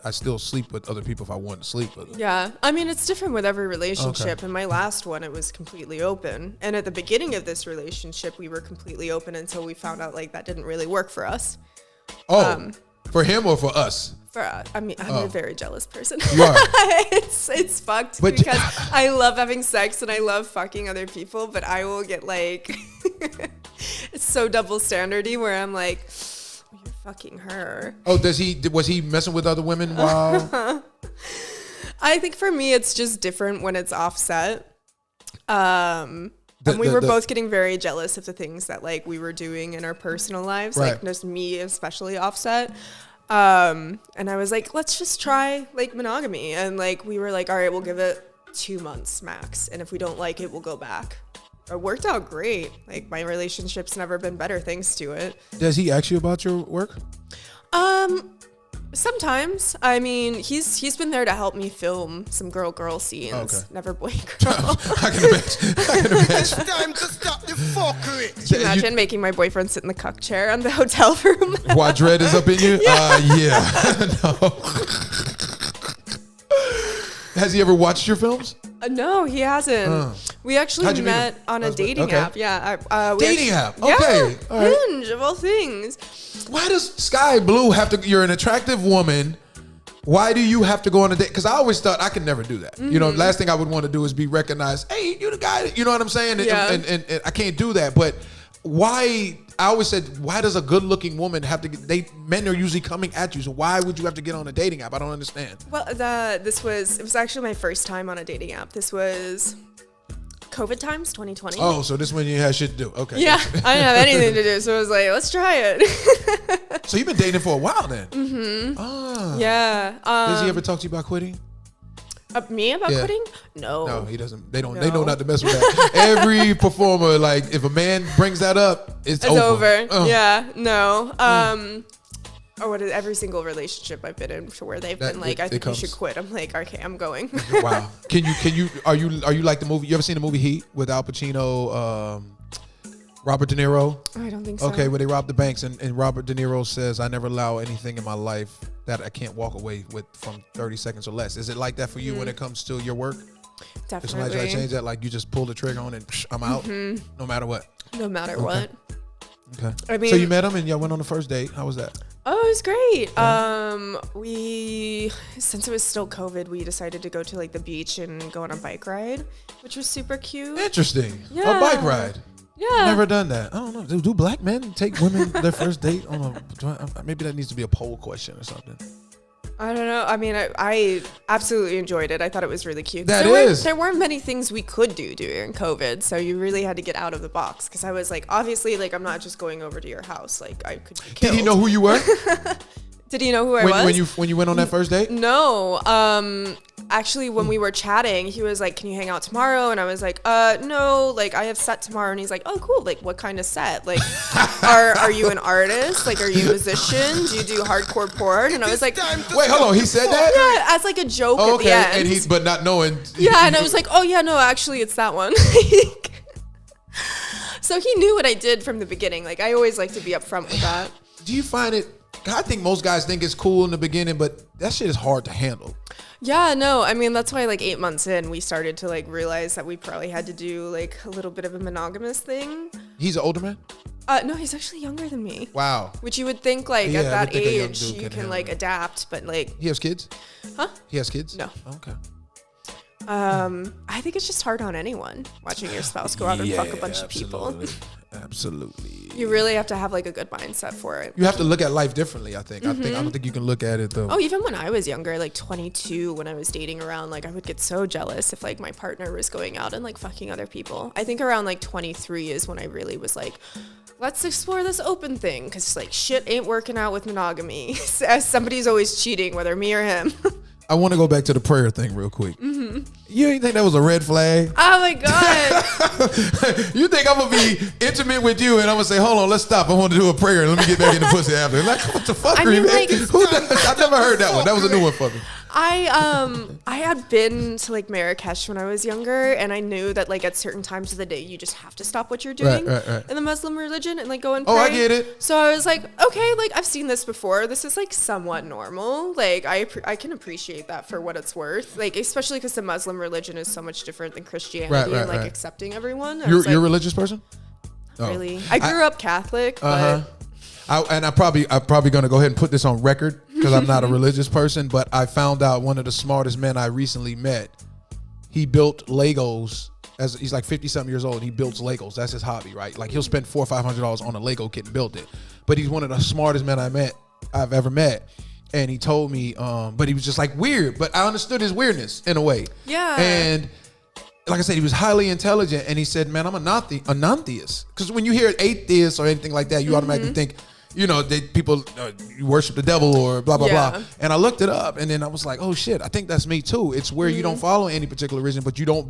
I still sleep with other people if I want to sleep with them. Yeah, I mean, it's different with every relationship. In my last one, it was completely open. And at the beginning of this relationship, we were completely open until we found out, like, that didn't really work for us. Oh, for him or for us? For us. I mean, I'm a very jealous person. You are. It's fucked But- because I love having sex and I love fucking other people, but I will get, like, it's so double standardy where I'm like, oh, you're fucking her. Oh, was he messing with other women while? I think for me, it's just different when it's offset. And we were both getting very jealous of the things that like we were doing in our personal lives, Right. like just me especially offset. And I was like, let's just try like monogamy. And like, we were like, all right, we'll give it 2 months max. And if we don't like it, we'll go back. It worked out great. Like my relationship's never been better thanks to it. Does he ask you about your work? Sometimes. I mean, he's been there to help me film some girl scenes. Okay. Never boy girl. I can imagine. It's time to stop the fuckery. Can you imagine making my boyfriend sit in the cuck chair in the hotel room? Why dread is up in you? Yeah. No. Has he ever watched your films? No, he hasn't. We actually How'd you meet met him? on a dating Okay. app. Yeah. Dating app. Okay. Yeah. All right. Hinge of all things. Why does Skye Blue have to? You're an attractive woman. Why do you have to go on a date? Because I always thought I could never do that. You know, last thing I would want to do is be recognized. Hey, you the guy. You know what I'm saying? Yeah. And I can't do that. But why? I always said, why does a good-looking woman have to get? Men are usually coming at you. So why would you have to get on a dating app? I don't understand. Well, it was actually my first time on a dating app. This was COVID times, 2020. Oh, so this when you had shit to do? Okay. Yeah, I didn't have anything to do, so I was like, let's try it. So you've been dating for a while then. Mm-hmm. Ah. Yeah. Does he ever talk to you about quitting? Me about Yeah. quitting? No. No, he doesn't. They don't. No. They know not to mess with that. Every performer, like, if a man brings that up, it's over. Yeah. No. Or what is every single relationship I've been in where they've been like, I think you should quit. I'm like, okay, I'm going. Wow. Can you? Are you like the movie? You ever seen the movie Heat with Al Pacino, Robert De Niro? I don't think so. Okay, where they rob the banks and Robert De Niro says, "I never allow anything in my life that I can't walk away with from 30 seconds or less." Is it like that for you when it comes to your work? If somebody try to Definitely. change that, like you just pull the trigger on and I'm out, no matter what. No matter what. Okay. I mean, so you met him and y'all went on the first date. How was that? Oh, it was great. We, since it was still COVID, we decided to go to like the beach and go on a bike ride, which was super cute. Interesting. A Yeah. bike ride. Yeah. Never done that. I don't know. Do black men take women their first date on a? Maybe that needs to be a poll question or something. I don't know. I mean, I absolutely enjoyed it. I thought it was really cute. That there is. There weren't many things we could do during COVID, so you really had to get out of the box. Because I was like, obviously, like I'm not just going over to your house. Like I could be killed. Did he know who you were Did he know who I was? when you went on that first date? No. Actually, when we were chatting, he was like, "Can you hang out tomorrow?" And I was like, no. Like I have set tomorrow." And he's like, "Oh, cool. Like what kind of set? Like, are you an artist? Like, are you a musician? Do you do hardcore porn?" And I was like, Wait, hold on. He said that? yeah, as like a joke Oh, at okay. the end. And he's but not knowing. Yeah, and I was like, oh yeah, no, actually it's that one. So he knew what I did from the beginning. Like I always like to be upfront with that. Do you find it? I think most guys think it's cool in the beginning, but that shit is hard to handle. Yeah, no, I mean that's why like 8 months in we started to like realize that we probably had to do like a little bit of a monogamous thing. He's an older man? No, he's actually younger than me. Wow. Which you would think like Yeah, I at that would think a young age dude you can can handle like it. adapt, but like, He has kids? huh? He has kids? No. Okay. I think it's just hard on anyone watching your spouse go out and fuck a bunch of people. Absolutely. You really have to have like a good mindset for it. You have to look at life differently, I think. I don't think you can look at it though. Oh, even when I was younger, like 22, when I was dating around, like I would get so jealous if like my partner was going out and like fucking other people. I think around like 23 is when I really was like, let's explore this open thing, because like shit ain't working out with monogamy. As somebody's always cheating, whether me or him. I want to go back to the prayer thing real quick. You ain't think that was a red flag? Oh my God. You think I'm gonna be intimate with you and I'm gonna say, hold on, let's stop. I want to do a prayer and let me get back in the pussy after. Like, what the fuck? I mean, man? like, I've never heard that one. That was a new one for me. I had been to like Marrakesh when I was younger, and I knew that like at certain times of the day you just have to stop what you're doing Right. in the Muslim religion and like go and pray. Oh, I get it. So I was like, okay, like I've seen this before. This is like somewhat normal. Like I can appreciate that for what it's worth. Like especially because the Muslim religion is so much different than Christianity and like accepting everyone. You're a religious person? Not really. I grew up Catholic, but I'm probably gonna go ahead and put this on record because I'm not a religious person, but I found out one of the smartest men I recently met, he built Legos. As he's like 50 something years old, and he builds Legos. That's his hobby, right? Like he'll spend $400 or $500 on a Lego kit and build it. But he's one of the smartest men I've ever met. and he told me, but he was just like weird. But I understood his weirdness in a way. Yeah. And like I said, he was highly intelligent, and he said, "Man, I'm a non-theist." Because when you hear atheist or anything like that, you automatically think, people you worship the devil or blah blah blah. And I looked it up, and then I was like, "Oh shit, I think that's me too." It's where you don't follow any particular religion, but you don't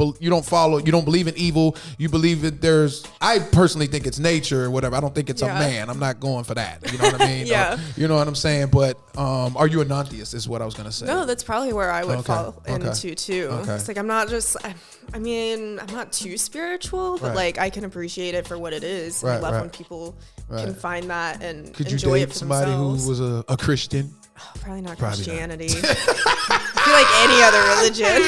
believe in evil. You believe that I personally think it's nature or whatever. I don't think it's a man. I'm not going for that. You know what I mean? Yeah. You know what I'm saying? But are you a non-theist? Is what I was gonna say. No, that's probably where I would fall Okay. into too. Okay. It's like I'm not too spiritual, but Right. like I can appreciate it for what it is. And I Right, love right. when people can find that and Could you enjoy date it for somebody themselves. who was a Christian? Probably not Probably not. Christianity. I feel like any other religion.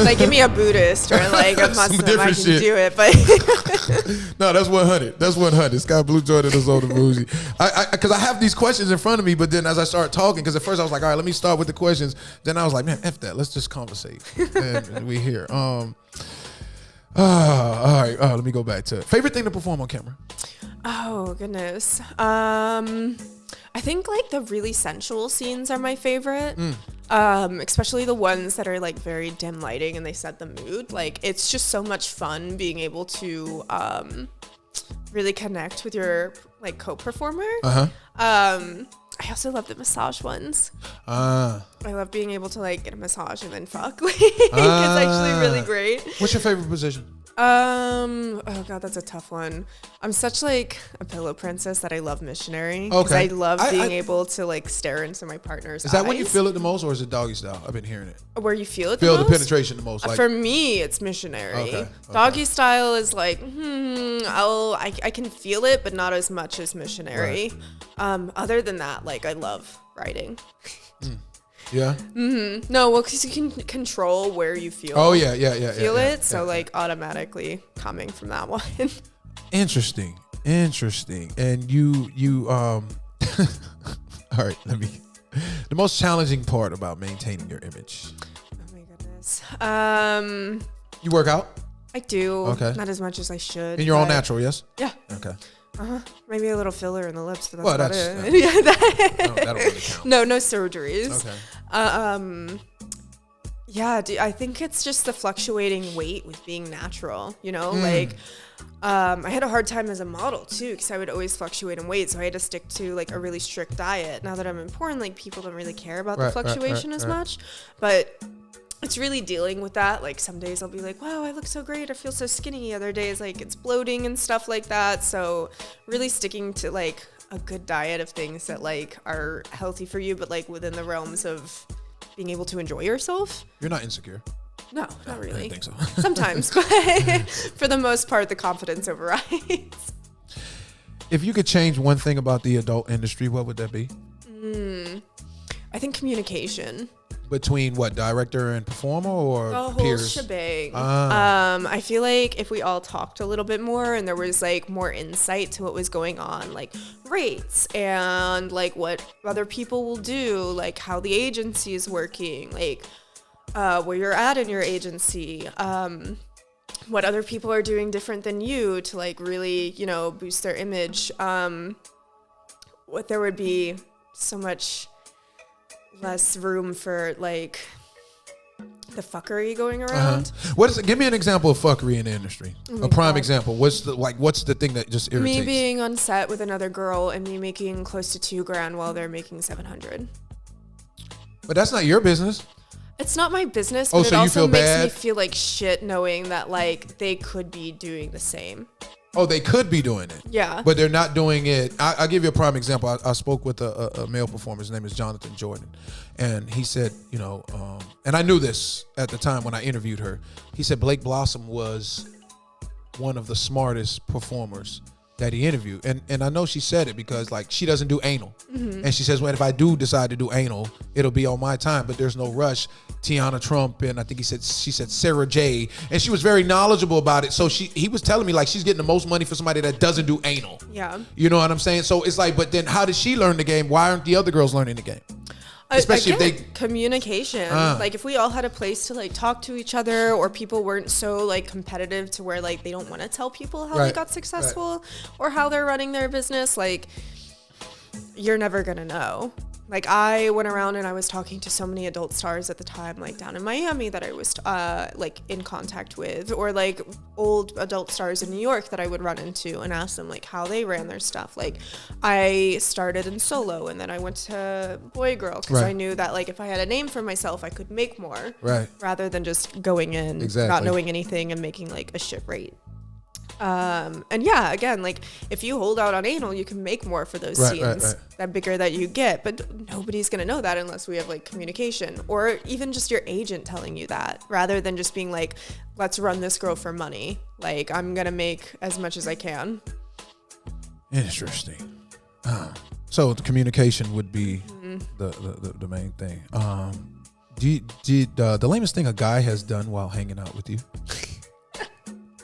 Like give me a Buddhist or like a Some Muslim, I different can shit. do it. But No, that's 100. That's 100. Skye Blue Jordan is on the Bougie. Because I have these questions in front of me, but then as I start talking, because at first I was like, all right, let me start with the questions. Then I was like, man, F that. Let's just conversate. And we here. All right. Let me go back to it. Favorite thing to perform on camera? oh goodness. I think like the really sensual scenes are my favorite. Especially the ones that are like very dim lighting and they set the mood. Like it's just so much fun being able to really connect with your like co-performer. I also love the massage ones. I love being able to like get a massage and then fuck. Like, it's actually really great. What's your favorite position? Oh god, that's a tough one. I'm such like a pillow princess that I love missionary. 'Cause Okay. I love being able to like stare into my partner's Is that eyes. when you feel it the most, or is it doggy style? I've been hearing it. Where you feel it Feel the the most? penetration the most. Like, For me, it's missionary. Okay. Doggy style is like, I can feel it, but not as much as missionary. Other than that, like I love writing. yeah. No, well, because you can control where you feel. Oh yeah. Feel yeah, it, so like automatically coming from that one. Interesting. And you all right, the most challenging part about maintaining your image. Oh my goodness. You work out? I do. Okay. Not as much as I should. And you're all but- natural, yes? Yeah. Okay. Maybe a little filler in the lips, but that's Well, about that's- it. Yeah, No, that'll really count. no surgeries. Okay. Yeah, I think it's just the fluctuating weight with being natural, Hmm. like I had a hard time as a model too, because I would always fluctuate in weight, so I had to stick to like a really strict diet. Now that I'm in porn, like people don't really care about the fluctuation as much, but it's really dealing with that. Like some days I'll be like, wow, I look so great, I feel so skinny. Other days like it's bloating and stuff like that. So really sticking to like a good diet of things that like are healthy for you, but like within the realms of being able to enjoy yourself. You're not insecure. No, not I really. didn't think so. Sometimes, but for the most part, the confidence overrides. If you could change one thing about the adult industry, what would that be? I think communication. Between what, director and performer, or The whole peers? shebang. Ah. I feel like if we all talked a little bit more and there was like more insight to what was going on, like rates and like what other people will do, like how the agency is working, like where you're at in your agency, what other people are doing different than you to like really, boost their image. What there would be so much less room for like the fuckery going around. What is it? Give me an example of fuckery in the industry. A prime example. What's the thing that just irritates? Me being on set with another girl and me making close to $2,000 while they're making $700. But that's not your business. It's not my business, Oh, but so it you also feel makes bad? me feel like shit knowing that like they could be doing the same. Oh, they could be doing it. Yeah. But they're not doing it. I'll give you a prime example. I spoke with a male performer. His name is Jonathan Jordan. And he said, and I knew this at the time when I interviewed her. He said Blake Blossom was one of the smartest performers that he interviewed. And I know she said it because like she doesn't do anal. And she says, well, if I do decide to do anal, it'll be on my time, but there's no rush. Tiana Trump and I think she said Sarah J. And she was very knowledgeable about it. So he was telling me like she's getting the most money for somebody that doesn't do anal. Yeah. You know what I'm saying? So it's like, but then how did she learn the game? Why aren't the other girls learning the game? Especially Again, if they communication. Like if we all had a place to like talk to each other, or people weren't so like competitive to where like they don't want to tell people how they Right, got successful or how they're running their business. Like you're never going to know. Like, I went around and I was talking to so many adult stars at the time, like down in Miami that I was like in contact with, or like old adult stars in New York that I would run into and ask them like how they ran their stuff. Like, I started in solo and then I went to boy girl because I knew that like if I had a name for myself, I could make more rather than just going in not knowing anything and making like a shit rate. And yeah, again, like if you hold out on anal, you can make more for those scenes, that bigger that you get, but nobody's going to know that unless we have like communication or even just your agent telling you that rather than just being like, let's run this girl for money. Like I'm going to make as much as I can. Interesting. So the communication would be the main thing. Did the lamest thing a guy has done while hanging out with you?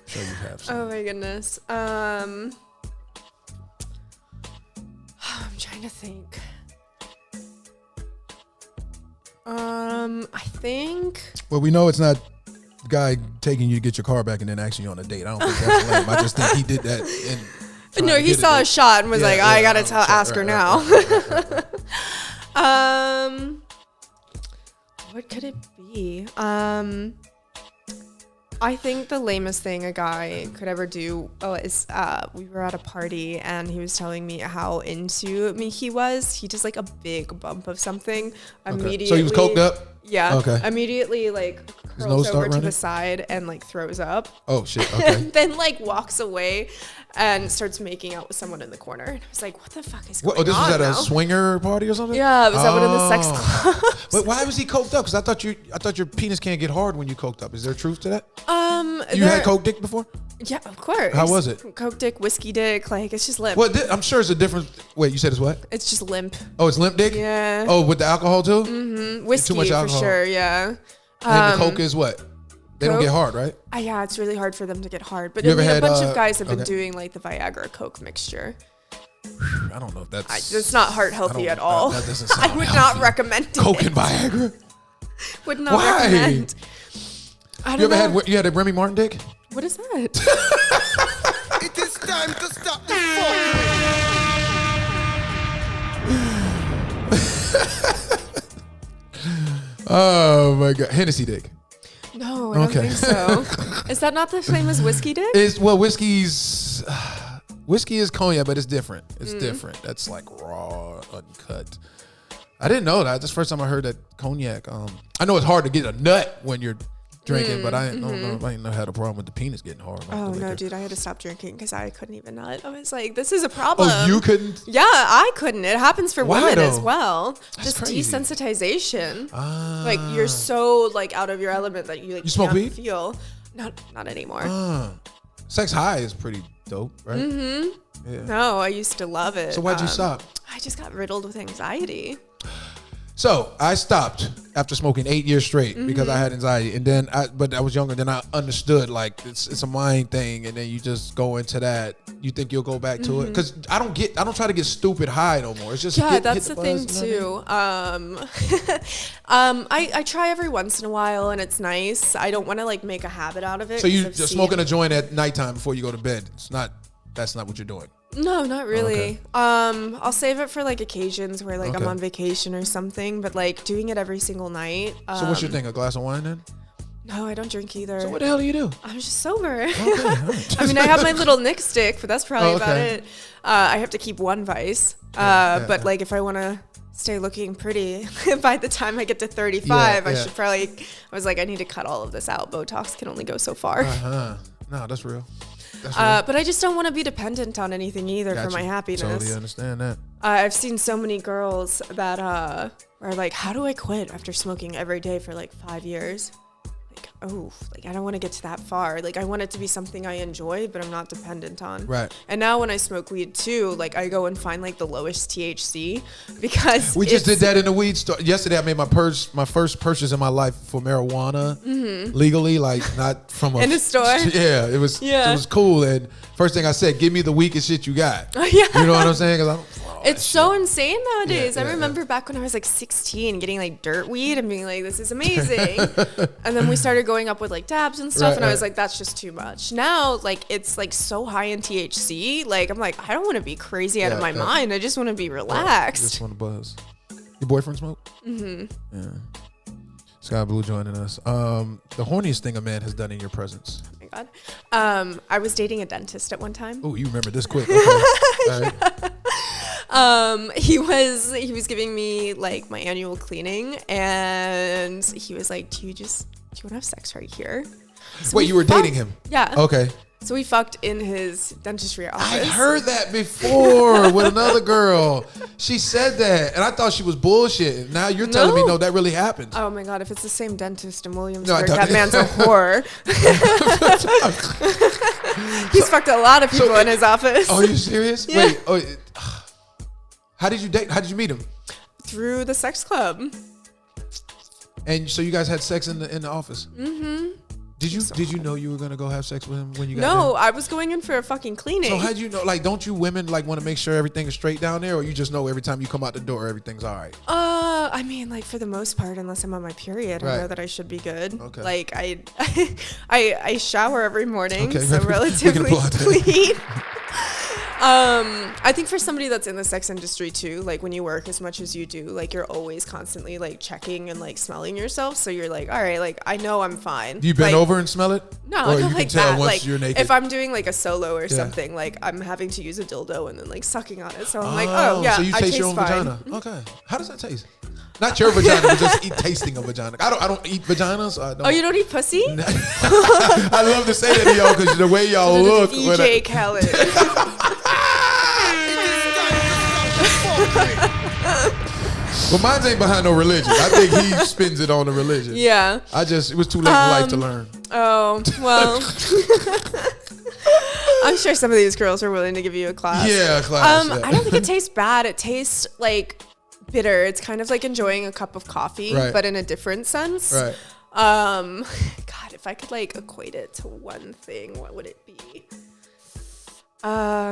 Sure you have some. Oh my goodness. I'm trying to think. I think. Well, we know it's not the guy taking you to get your car back and then asking you on a date. I don't think that's lame. I just think he did that. No, he saw a shot and was like, I gotta ask her now. What could it be? I think the lamest thing a guy could ever do is we were at a party and he was telling me how into me he was. He just like a big bump of something immediately. So he was coked up? Yeah. Okay. Immediately like curls over to the side and like throws up. Oh shit. Okay. And then like walks away and starts making out with someone in the corner. And I was like, what the fuck is going on? Oh, this was at now? a swinger party or something? Yeah, it was at one of the sex clubs. But why was he coked up? Because I thought your penis can't get hard when you coked up. Is there truth to that? You had coke dick before? Yeah, of course. How was it? Coke dick, whiskey dick, like it's just limp. Well, I'm sure it's a different. Wait, you said it's what? It's just limp. Oh, it's limp dick? Yeah. Oh, with the alcohol too? Mm-hmm. Whiskey too much for alcohol. sure, yeah. And the coke is what? They don't get hard, right? Yeah, it's really hard for them to get hard. But You I mean, ever a bunch had, of guys have been doing like the Viagra Coke mixture. I don't know if that's... It's not heart healthy at all. That doesn't sound I would healthy. not recommend it. Coke and Viagra? Would not recommend. I don't know. You had a Remy Martin dick? What is that? It is time to stop the fuckery. Oh my God. Hennessy dick. No, I don't think so. Is that not the same as whiskey dick? Whiskey is cognac, but it's different. It's different. That's like raw, uncut. I didn't know that. That's the first time I heard that cognac. I know it's hard to get a nut when you're drinking, but I didn't know had a problem with the penis getting hard. Oh no, dude! I had to stop drinking because I couldn't even nut. I was like, "This is a problem." Oh, you couldn't? Yeah, I couldn't. It happens for Why, women though? as well. That's Just crazy. desensitization. Like you're so like out of your element that you like You smoke can't weed? feel. Not anymore. Sex high is pretty dope, right? Mm-hmm. Yeah. No, I used to love it. So why'd you stop? I just got riddled with anxiety. So I stopped after smoking 8 years straight because I had anxiety, and then but I was younger. Then I understood like it's a mind thing, and then you just go into that. You think you'll go back to it because I don't try to get stupid high no more. It's just That's the buzz, thing you know what I too. I try every once in a while, and it's nice. I don't want to like make a habit out of it. So you just smoking a joint at nighttime before you go to bed. That's not what you're doing. No, not really. Okay. I'll save it for like occasions where like I'm Okay. on vacation or something, but like doing it every single night. So what's your thing? A glass of wine then? No, I don't drink either. So what the hell do you do? I'm just sober. Okay, all right. I mean, I have my little Nick stick, but that's probably about okay. it. I have to keep one vice. But like if I want to stay looking pretty by the time I get to 35, I should probably, I was like, I need to cut all of this out. Botox can only go so far. No, that's real. But I just don't want to be dependent on anything either for my happiness. Totally understand that. I've seen so many girls that are like, how do I quit after smoking every day for like 5 years? Like, I don't want to get to that far. Like, I want it to be something I enjoy, but I'm not dependent on. Right. And now when I smoke weed too, like I go and find like the lowest THC because We just did that in the weed store. Yesterday I made my first purchase in my life for marijuana legally, like not from in a store. Yeah, it was cool. And first thing I said, give me the weakest shit you got. Yeah. You know what I'm saying? 'Cause It's so insane nowadays. Yeah, I remember back when I was like 16 getting like dirt weed and being like, this is amazing. And then we started going up with like dabs and stuff. Right, and I was like, that's just too much. Now, like, it's like so high in THC. Like, I'm like, I don't want to be crazy out of my mind. I just want to be relaxed. Just want to buzz. Your boyfriend smoke? Mm-hmm. Yeah. Skye Blue joining us. The horniest thing a man has done in your presence. Oh my God. I was dating a dentist at one time. Oh, you remember this quick. Okay. All right. He was giving me like my annual cleaning, and he was like, do you want to have sex right here? So Wait, you were dating him? Yeah. Okay. So we fucked in his dentistry office. I heard that before with another girl. She said that, and I thought she was bullshit. Now you're telling me, no, that really happened. Oh my God, if it's the same dentist in Williamsburg, No, that man's a whore. He's fucked a lot of people in his office. Oh, are you serious? Yeah. Wait. How did you date? How did you meet him? Through the sex club. And so you guys had sex in the office? Mm-hmm. Did you know you were gonna go have sex with him when you got No, there? I was going in for a fucking cleaning. So how'd you know? Like, don't you women like want to make sure everything is straight down there, or you just know every time you come out the door everything's all right? I mean, like, for the most part, unless I'm on my period, Right. I know that I should be good. Okay. Like, I shower every morning, Okay. so We can relatively applaud that. clean. I think for somebody that's in the sex industry too, like when you work as much as you do, like you're always constantly like checking and like smelling yourself. So you're like, all right, like I know I'm fine. Do you bend like, over and smell it? No, or you not can like tell that. once Like you're naked. if I'm doing like a solo or something, like I'm having to use a dildo and then like sucking on it. So I'm like, Oh, oh yeah, so you I taste taste your own fine. vagina? Okay. How does that taste? Not your vagina, but just tasting a vagina. I don't eat vaginas. I don't. Oh, you don't eat pussy? I love to say that to y'all because the way y'all look. when DJ Khaled. Well, mine ain't behind no religion. I think he spends it on the religion. Yeah. It was too late in life to learn. Oh, well. I'm sure some of these girls are willing to give you a class. Yeah, class. Yeah. I don't think it tastes bad. It tastes like bitter. It's kind of like enjoying a cup of coffee, Right. but in a different sense. Right. God, if I could like equate it to one thing, what would it be? God,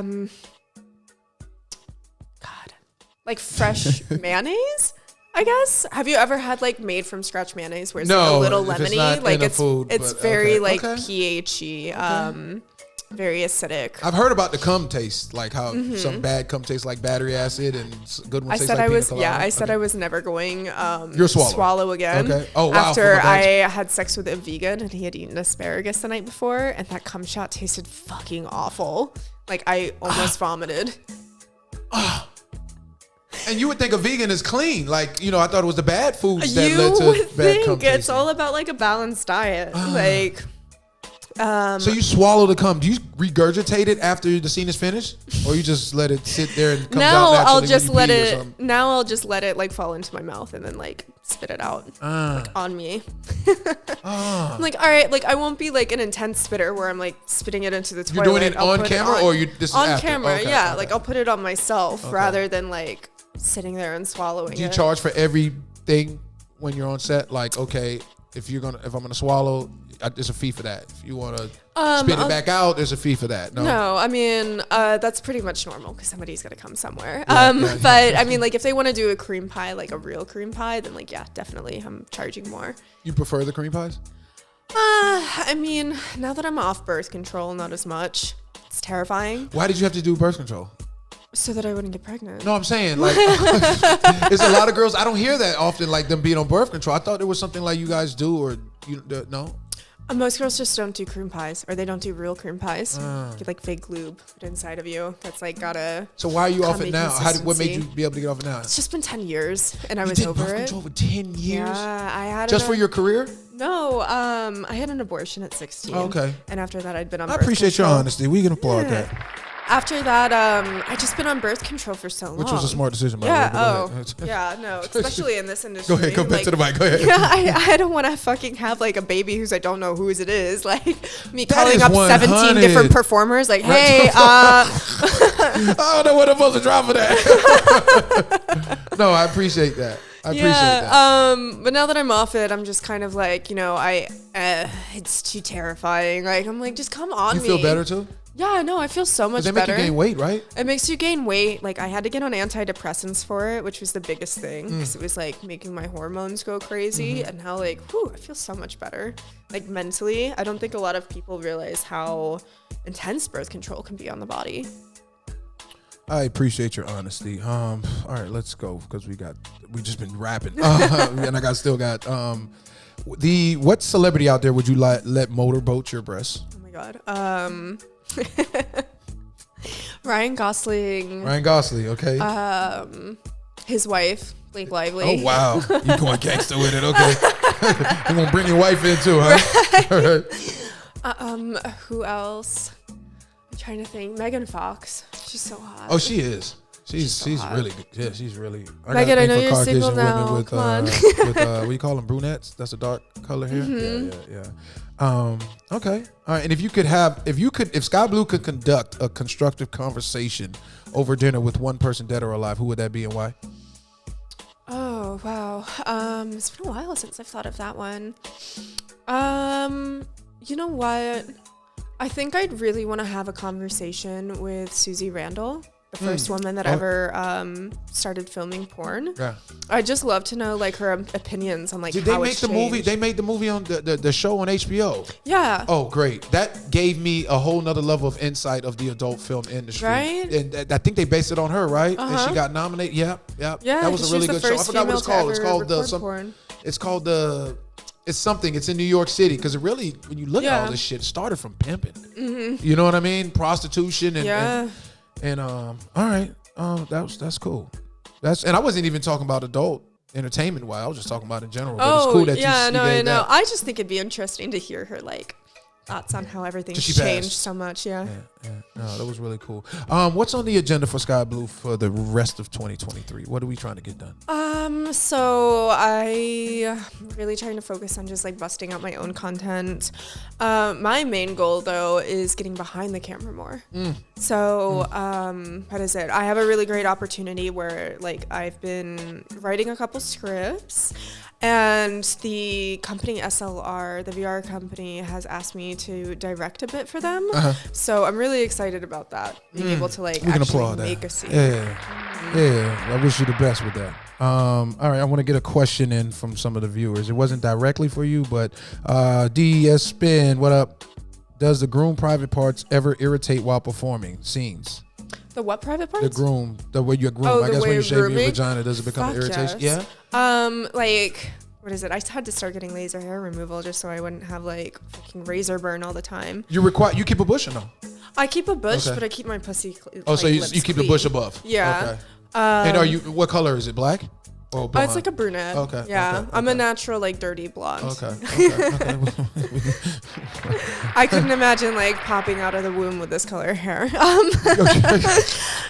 like fresh mayonnaise, I guess. Have you ever had like made from scratch mayonnaise where it's like a little if it's lemony? not Like in a it's food, it's but very okay. like Okay. pH-y, very acidic. I've heard about the cum taste, like how some bad cum tastes like battery acid and good ones I taste said like I was pina colada. I said I was never going You're swallow. swallow again. Okay. Oh, wow, After from a I bad- had sex with a vegan and he had eaten asparagus the night before, and that cum shot tasted fucking awful. Like I almost vomited. And you would think a vegan is clean. Like, I thought it was the bad foods that You led to would bad cum think it's tasting. all about like a balanced diet. Like So you swallow the cum. Do you regurgitate it after the scene is finished? Or you just let it sit there and comes now out naturally I'll when just you let pee or it. something? Now I'll just let it like fall into my mouth and then like spit it out like, on me. I'm like, all right, like I won't be like an intense spitter where I'm like spitting it into the toilet. You're doing it I'll on put camera or this is on after? camera? Okay, Yeah, okay. like I'll put it on myself rather than like sitting there and swallowing Do you it. charge for everything when you're on set? Like, okay, if I'm gonna swallow, there's a fee for that. If you want to spit it back out, there's a fee for that. No, I mean that's pretty much normal because somebody's gonna come somewhere. yeah. But I mean, like if they want to do a cream pie, like a real cream pie, then like yeah, definitely I'm charging more. You prefer the cream pies? I mean, now that I'm off birth control, not as much. It's terrifying. Why did you have to do birth control? So that I wouldn't get pregnant. No, I'm saying like, there's a lot of girls. I don't hear that often, like them being on birth control. I thought it was something like you guys do, or no. Most girls just don't do cream pies, or they don't do real cream pies. Get like fake lube put inside of you. That's like gotta. So why are you off it Cummy now? What made you consistency. be able to get off it now? It's just been 10 years, and I You was did over birth it. control for 10 years? Yeah, I had Just for your career? No, I had an abortion at 16. Oh, okay. And after that, I'd been on I birth appreciate your control. honesty. We can applaud that. After that, I just been on birth control for so long. Which was a smart decision, by Yeah. the way. Oh. Go ahead. Yeah. No. Especially in this industry. Go ahead. Go back like, to the mic. Go ahead. Yeah, I don't want to fucking have like a baby whose I don't know whose it is. Like me That calling is up 17 100. different performers. Like, hey, I don't know what I'm supposed to drop for that. No, I appreciate that. I appreciate that. But now that I'm off it, I'm just kind of like, it's too terrifying. Like I'm like, just come on You me. feel better too? Yeah, no, I feel so much They better. make you gain weight, right? It makes you gain weight. Like, I had to get on antidepressants for it, which was the biggest thing Mm. because it was like making my hormones go crazy. Mm-hmm. And now, like, whew, I feel so much better. Like, mentally, I don't think a lot of people realize how intense birth control can be on the body. I appreciate your honesty. All right, let's go because we just been rapping, and I still got what celebrity out there would you let motorboat your breasts? Oh my God. Ryan Gosling. Ryan Gosling, okay. His wife, Blake Lively. Oh wow, you going gangster with it? Okay, you gonna bring your wife in too, huh? Who else? I'm trying to think. Megan Fox. She's so hot. Oh, she is. She's so hot. really good. Yeah, she's really. Megan, I know you're Caucasian single now. women with Come on. with what do you call them? Brunettes. That's a dark color hair. Mm-hmm. Yeah. Okay. All right. And if Skye Blue could conduct a constructive conversation over dinner with one person, dead or alive, who would that be and why? Oh, wow. It's been a while since I've thought of that one. You know what? I think I'd really want to have a conversation with Susie Randall, the first woman that ever started filming porn. Yeah. I'd just love to know like her opinions on like Did how they make it's the movie? changed. They made the movie on the show on HBO. Yeah. Oh, great. That gave me a whole nother level of insight of the adult film industry. Right? And I think they based it on her, right? And Uh-huh. she got nominated. Yeah. Yeah. That was a really good show. I forgot what it's called. It's called the it's something. It's in New York City because it really, when you look at all this shit, it started from pimping. Mm-hmm. You know what I mean? Prostitution and all right. That's cool. And I wasn't even talking about adult entertainment wise. I was just talking about in general. But it's cool that I know. that. I just think it'd be interesting to hear her like thoughts on how everything's She changed passed. so much. Yeah. No, that was really cool. What's on the agenda for Skye Blue for the rest of 2023? What are we trying to get done? So I'm really trying to focus on just like busting out my own content. My main goal though is getting behind the camera more. So what is it? I have a really great opportunity where like I've been writing a couple scripts. And the company SLR, the VR company, has asked me to direct a bit for them. So I'm really excited about that. Being able to like actually make a scene. Yeah. I wish you the best with that. All right, I want to get a question in from some of the viewers. It wasn't directly for you, but DES Spin, what up? Does the groom private parts ever irritate while performing scenes? The what private parts? The groom, the way you groom. I guess when you shave your vagina, does it become an irritation? Yes. Yeah. Like, what is it? I had to start getting laser hair removal just so I wouldn't have like fucking razor burn all the time. You keep a bush or no? I keep a bush, Okay. but I keep my pussy. So you keep the bush above. Yeah. Okay. And what color is it? Black? Or blonde? It's like a brunette. Okay. Yeah. Okay. I'm a natural, like, dirty blonde. Okay. I couldn't imagine, like, popping out of the womb with this color hair.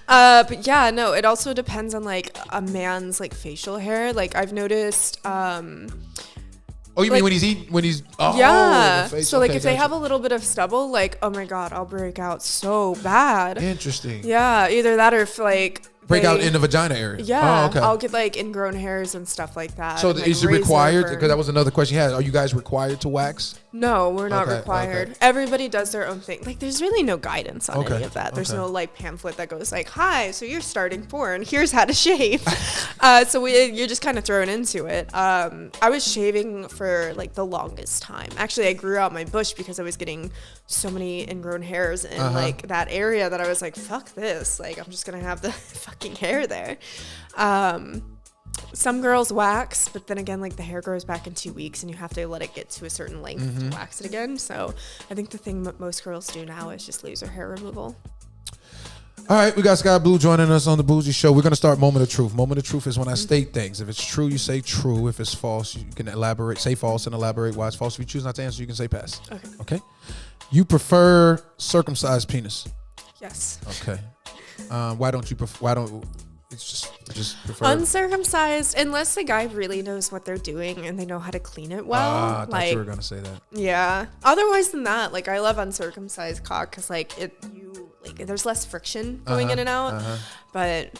But yeah, no, it also depends on, like, a man's, like, facial hair. Like, I've noticed. Oh, you mean when he's yeah. the face. So like Okay, if they gotcha. have a little bit of stubble, like, oh my God, I'll break out so bad. Interesting. Yeah, either that or if like Break out in the vagina area. Yeah, Oh, okay. I'll get like ingrown hairs and stuff like that. So and, like, is it razor required? burn. Because that was another question you had. Are you guys required to wax? No, we're not Okay, required. okay. Everybody does their own thing. Like, there's really no guidance on Okay, any of that. There's okay. no like pamphlet that goes like, "Hi, so you're starting porn. Here's how to shave." So you're just kind of thrown into it. I was shaving for like the longest time. Actually, I grew out my bush because I was getting so many ingrown hairs in like that area that I was like, "Fuck this!" Like, I'm just gonna have the fucking hair there. Some girls wax, but then again, like the hair grows back in 2 weeks and you have to let it get to a certain length to wax it again. So I think the thing most girls do now is just laser hair removal. All right, we got Skye Blue joining us on the Bougie Show. We're going to start Moment of Truth. Moment of Truth is when I state things. If it's true, you say true. If it's false, you can elaborate. Say false and elaborate why it's false. If you choose not to answer, you can say pass. Okay? You prefer circumcised penis? Yes. Okay. Why don't you prefer? It's just prefer Uncircumcised, unless the guy really knows what they're doing and they know how to clean it well. I thought like, you were gonna say that. Yeah. Otherwise than that, like I love uncircumcised cock because like there's less friction going in and out. But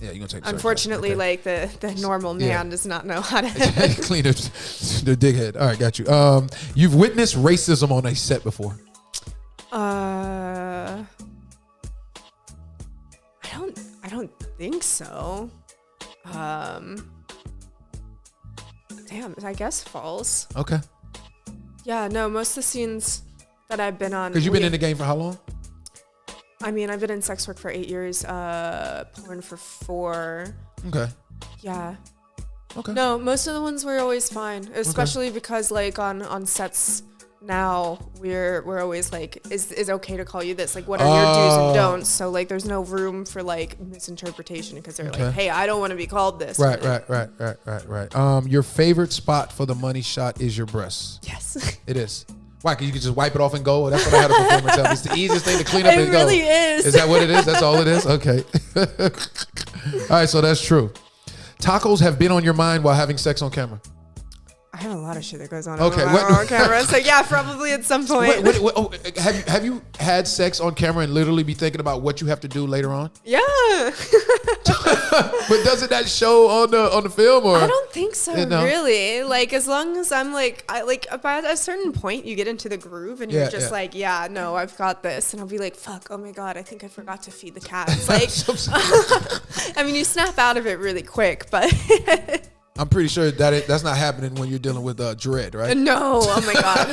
yeah, you're gonna take. Unfortunately, okay. like the normal man does not know how to clean the dig head. All right, got you. You've witnessed racism on a set before. I don't think so. Damn, I guess false. Okay. Yeah, no, most of the scenes that I've been on. Because you've been in the game for how long? I mean, I've been in sex work for 8 years, porn for 4. Okay. Yeah. Okay. No, most of the ones were always fine, especially because like on sets now we're always like, is okay to call you this? Like, what are your do's and don'ts? So like, there's no room for like misinterpretation because they're like, hey, I don't want to be called this. Right. Your favorite spot for the money shot is your breasts. Yes. It is. Why? Cause you can just wipe it off and go. That's what I had a performer tell me. It's the easiest thing to clean up and go. It really is. Is that what it is? That's all it is? Okay. All right, so that's true. Tacos have been on your mind while having sex on camera. I have a lot of shit that goes on Okay, on camera. So yeah, probably at some point. Have you had sex on camera and literally be thinking about what you have to do later on? Yeah. But doesn't that show on the film? Or I don't think so, no? really. Like, as long as I'm like, about a certain point, you get into the groove and you're just like, yeah, no, I've got this. And I'll be like, fuck, oh my God, I think I forgot to feed the cats. Like, I mean, you snap out of it really quick, but I'm pretty sure that's not happening when you're dealing with dread, right? no, oh my God.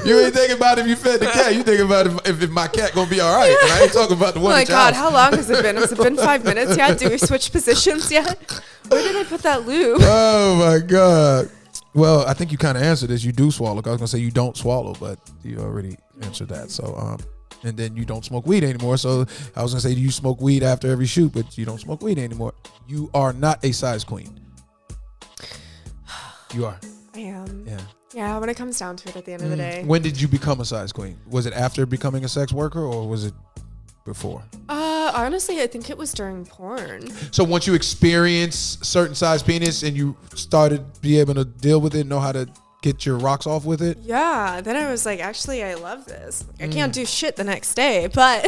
You ain't thinking about if you fed the cat. You thinking about if my cat gonna be all right. And I ain't talking about the one. Oh my at your God, house. how long has it been? Has it been 5 minutes yet? Do we switch positions yet? Where did I put that lube? Oh my God. Well, I think you kind of answered this. You do swallow. I was gonna say you don't swallow, but you already answered that. So, and then you don't smoke weed anymore. So I was gonna say, do you smoke weed after every shoot? But you don't smoke weed anymore. You are not a size queen. You are. I am. Yeah. Yeah, when it comes down to it at the end of the day. When did you become a size queen? Was it after becoming a sex worker or was it before? Honestly, I think it was during porn. So once you experience certain size penis and you started be able to deal with it, know how to get your rocks off with it? Yeah, then I was like, actually, I love this. I can't do shit the next day, but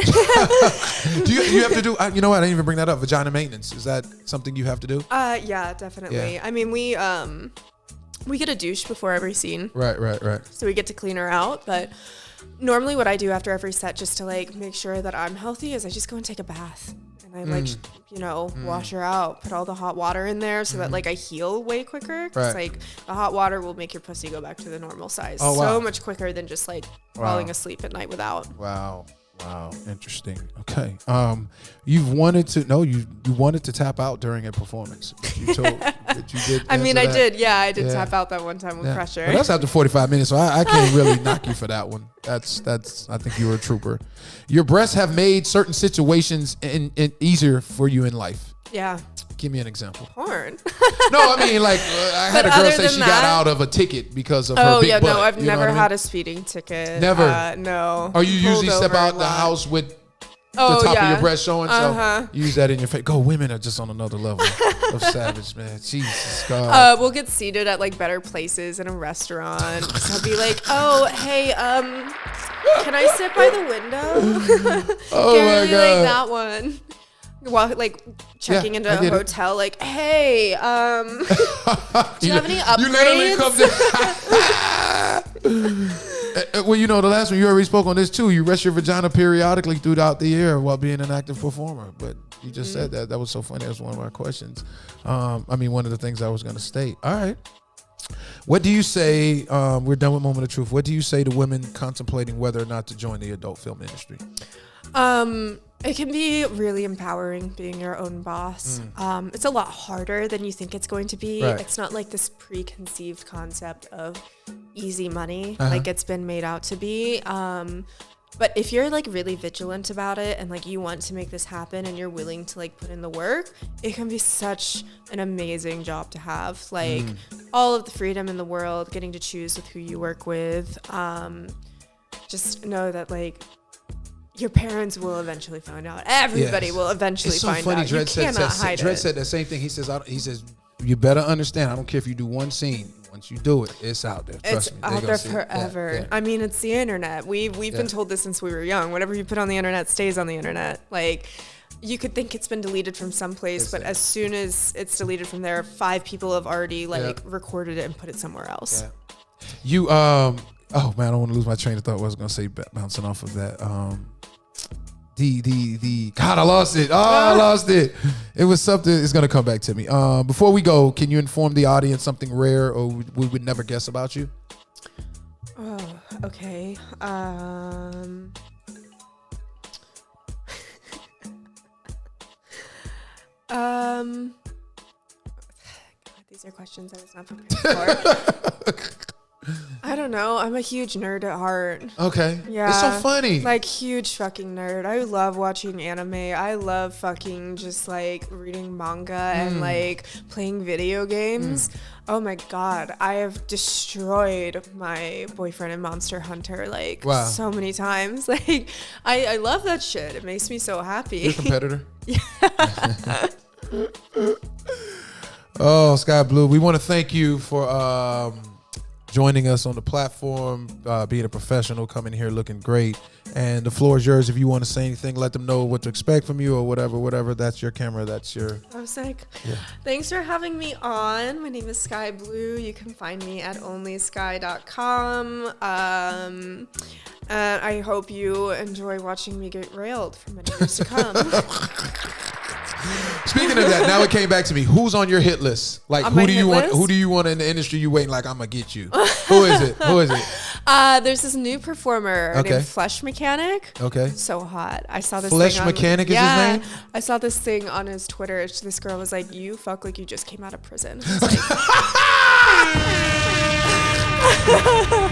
Do you have to do, you know what, I didn't even bring that up, vagina maintenance. Is that something you have to do? yeah, definitely. Yeah. I mean, we get a douche before every scene. Right. So we get to clean her out, but normally what I do after every set just to like make sure that I'm healthy is I just go and take a bath. And I wash her out, put all the hot water in there so that like I heal way quicker. Cause like the hot water will make your pussy go back to the normal size so much quicker than just like falling asleep at night without. Wow. Interesting. Okay. You wanted to tap out during a performance. You told that you did. I mean, I that. did. Yeah, I did tap out that one time with pressure. Well, that's after 45 minutes, so I can't really knock you for that one. That's. I think you were a trooper. Your breasts have made certain situations in easier for you in life. Yeah. Give me an example. Porn. No, I mean, like, I had a girl say she got out of a ticket because of her big butt. No, I've never what I mean? had a speeding ticket. Never? No. Or you usually Pulled step over out a the lot. house with the top of your breast showing, so use that in your face. Go, women are just on another level of savage, man. Jesus God. We'll get seated at like better places in a restaurant. So I'll be like, oh, hey, can I sit by the window? Oh Can't my really God. like that one. While like checking into a hotel, like, hey, do you have any upgrades? You literally come to. Well, you know, the last one, you already spoke on this too. You rest your vagina periodically throughout the year while being an active performer. But you just said that. That was so funny. That was one of my questions. One of the things I was going to state. All right. What do you say? We're done with Moment of Truth. What do you say to women contemplating whether or not to join the adult film industry? It can be really empowering being your own boss. It's a lot harder than you think it's going to be. Right. It's not like this preconceived concept of easy money like it's been made out to be. But if you're like really vigilant about it and like you want to make this happen and you're willing to like put in the work, it can be such an amazing job to have. Like all of the freedom in the world, getting to choose with who you work with. Just know that like your parents will eventually find out. Everybody will eventually find out. You cannot hide Dredd it. said the same thing. He says, you better understand. I don't care if you do one scene. Once you do it, it's out there. Trust It's me. out there forever. Yeah. I mean, it's the internet. We've been told this since we were young. Whatever you put on the internet stays on the internet. Like, you could think it's been deleted from someplace, but as soon as it's deleted from there, 5 people have already recorded it and put it somewhere else. Yeah. You oh man, I don't want to lose my train of thought. What I was gonna say, bouncing off of that. God, I lost it. Oh, I lost it. It was something. It's gonna come back to me. Before we go, can you inform the audience something rare or we would never guess about you? Oh, okay. God, these are questions I was not prepared for. I don't know. I'm a huge nerd at heart. Okay. Yeah. It's so funny. Like, huge fucking nerd. I love watching anime. I love fucking just, like, reading manga and, like, playing video games. Oh, my God. I have destroyed my boyfriend in Monster Hunter, like, so many times. Like, I love that shit. It makes me so happy. You're a competitor? Yeah. Oh, Skye Blue, we want to thank you for joining us on the platform, being a professional, coming here looking great. And the floor is yours. If you want to say anything, let them know what to expect from you or whatever. That's your camera. That's your... I'm sick. Yeah. Thanks for having me on. My name is Skye Blue. You can find me at onlyskye.com. And I hope you enjoy watching me get railed for many years to come. Speaking of that, now it came back to me. Who's on your hit list? Like, On who my do you hit want? list? Who do you want in the industry? You waiting like I'm gonna get you? Who is it? Who is it? There's this new performer named Flesh Mechanic. Okay. So hot. I saw this Flesh thing on, Mechanic is his name? I saw this thing on his Twitter. This girl was like, "You fuck like you just came out of prison." I was like,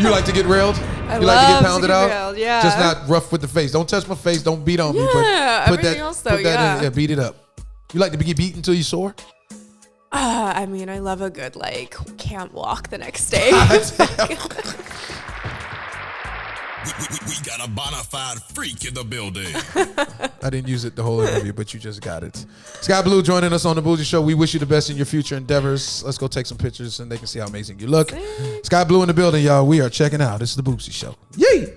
You like to get railed? I You like to love get pounded out? railed, yeah. Just not rough with the face. Don't touch my face. Don't beat on me. Yeah, But everything else though, yeah. Beat it up. You like to get beaten until you sore? I mean, I love a good, like, can't walk the next day. We got a bona fide freak in the building. I didn't use it the whole interview, but you just got it. Skye Blue joining us on the Bougie Show. We wish you the best in your future endeavors. Let's go take some pictures and they can see how amazing you look. Skye Blue in the building, y'all. We are checking out. This is the Bougie Show. Yay!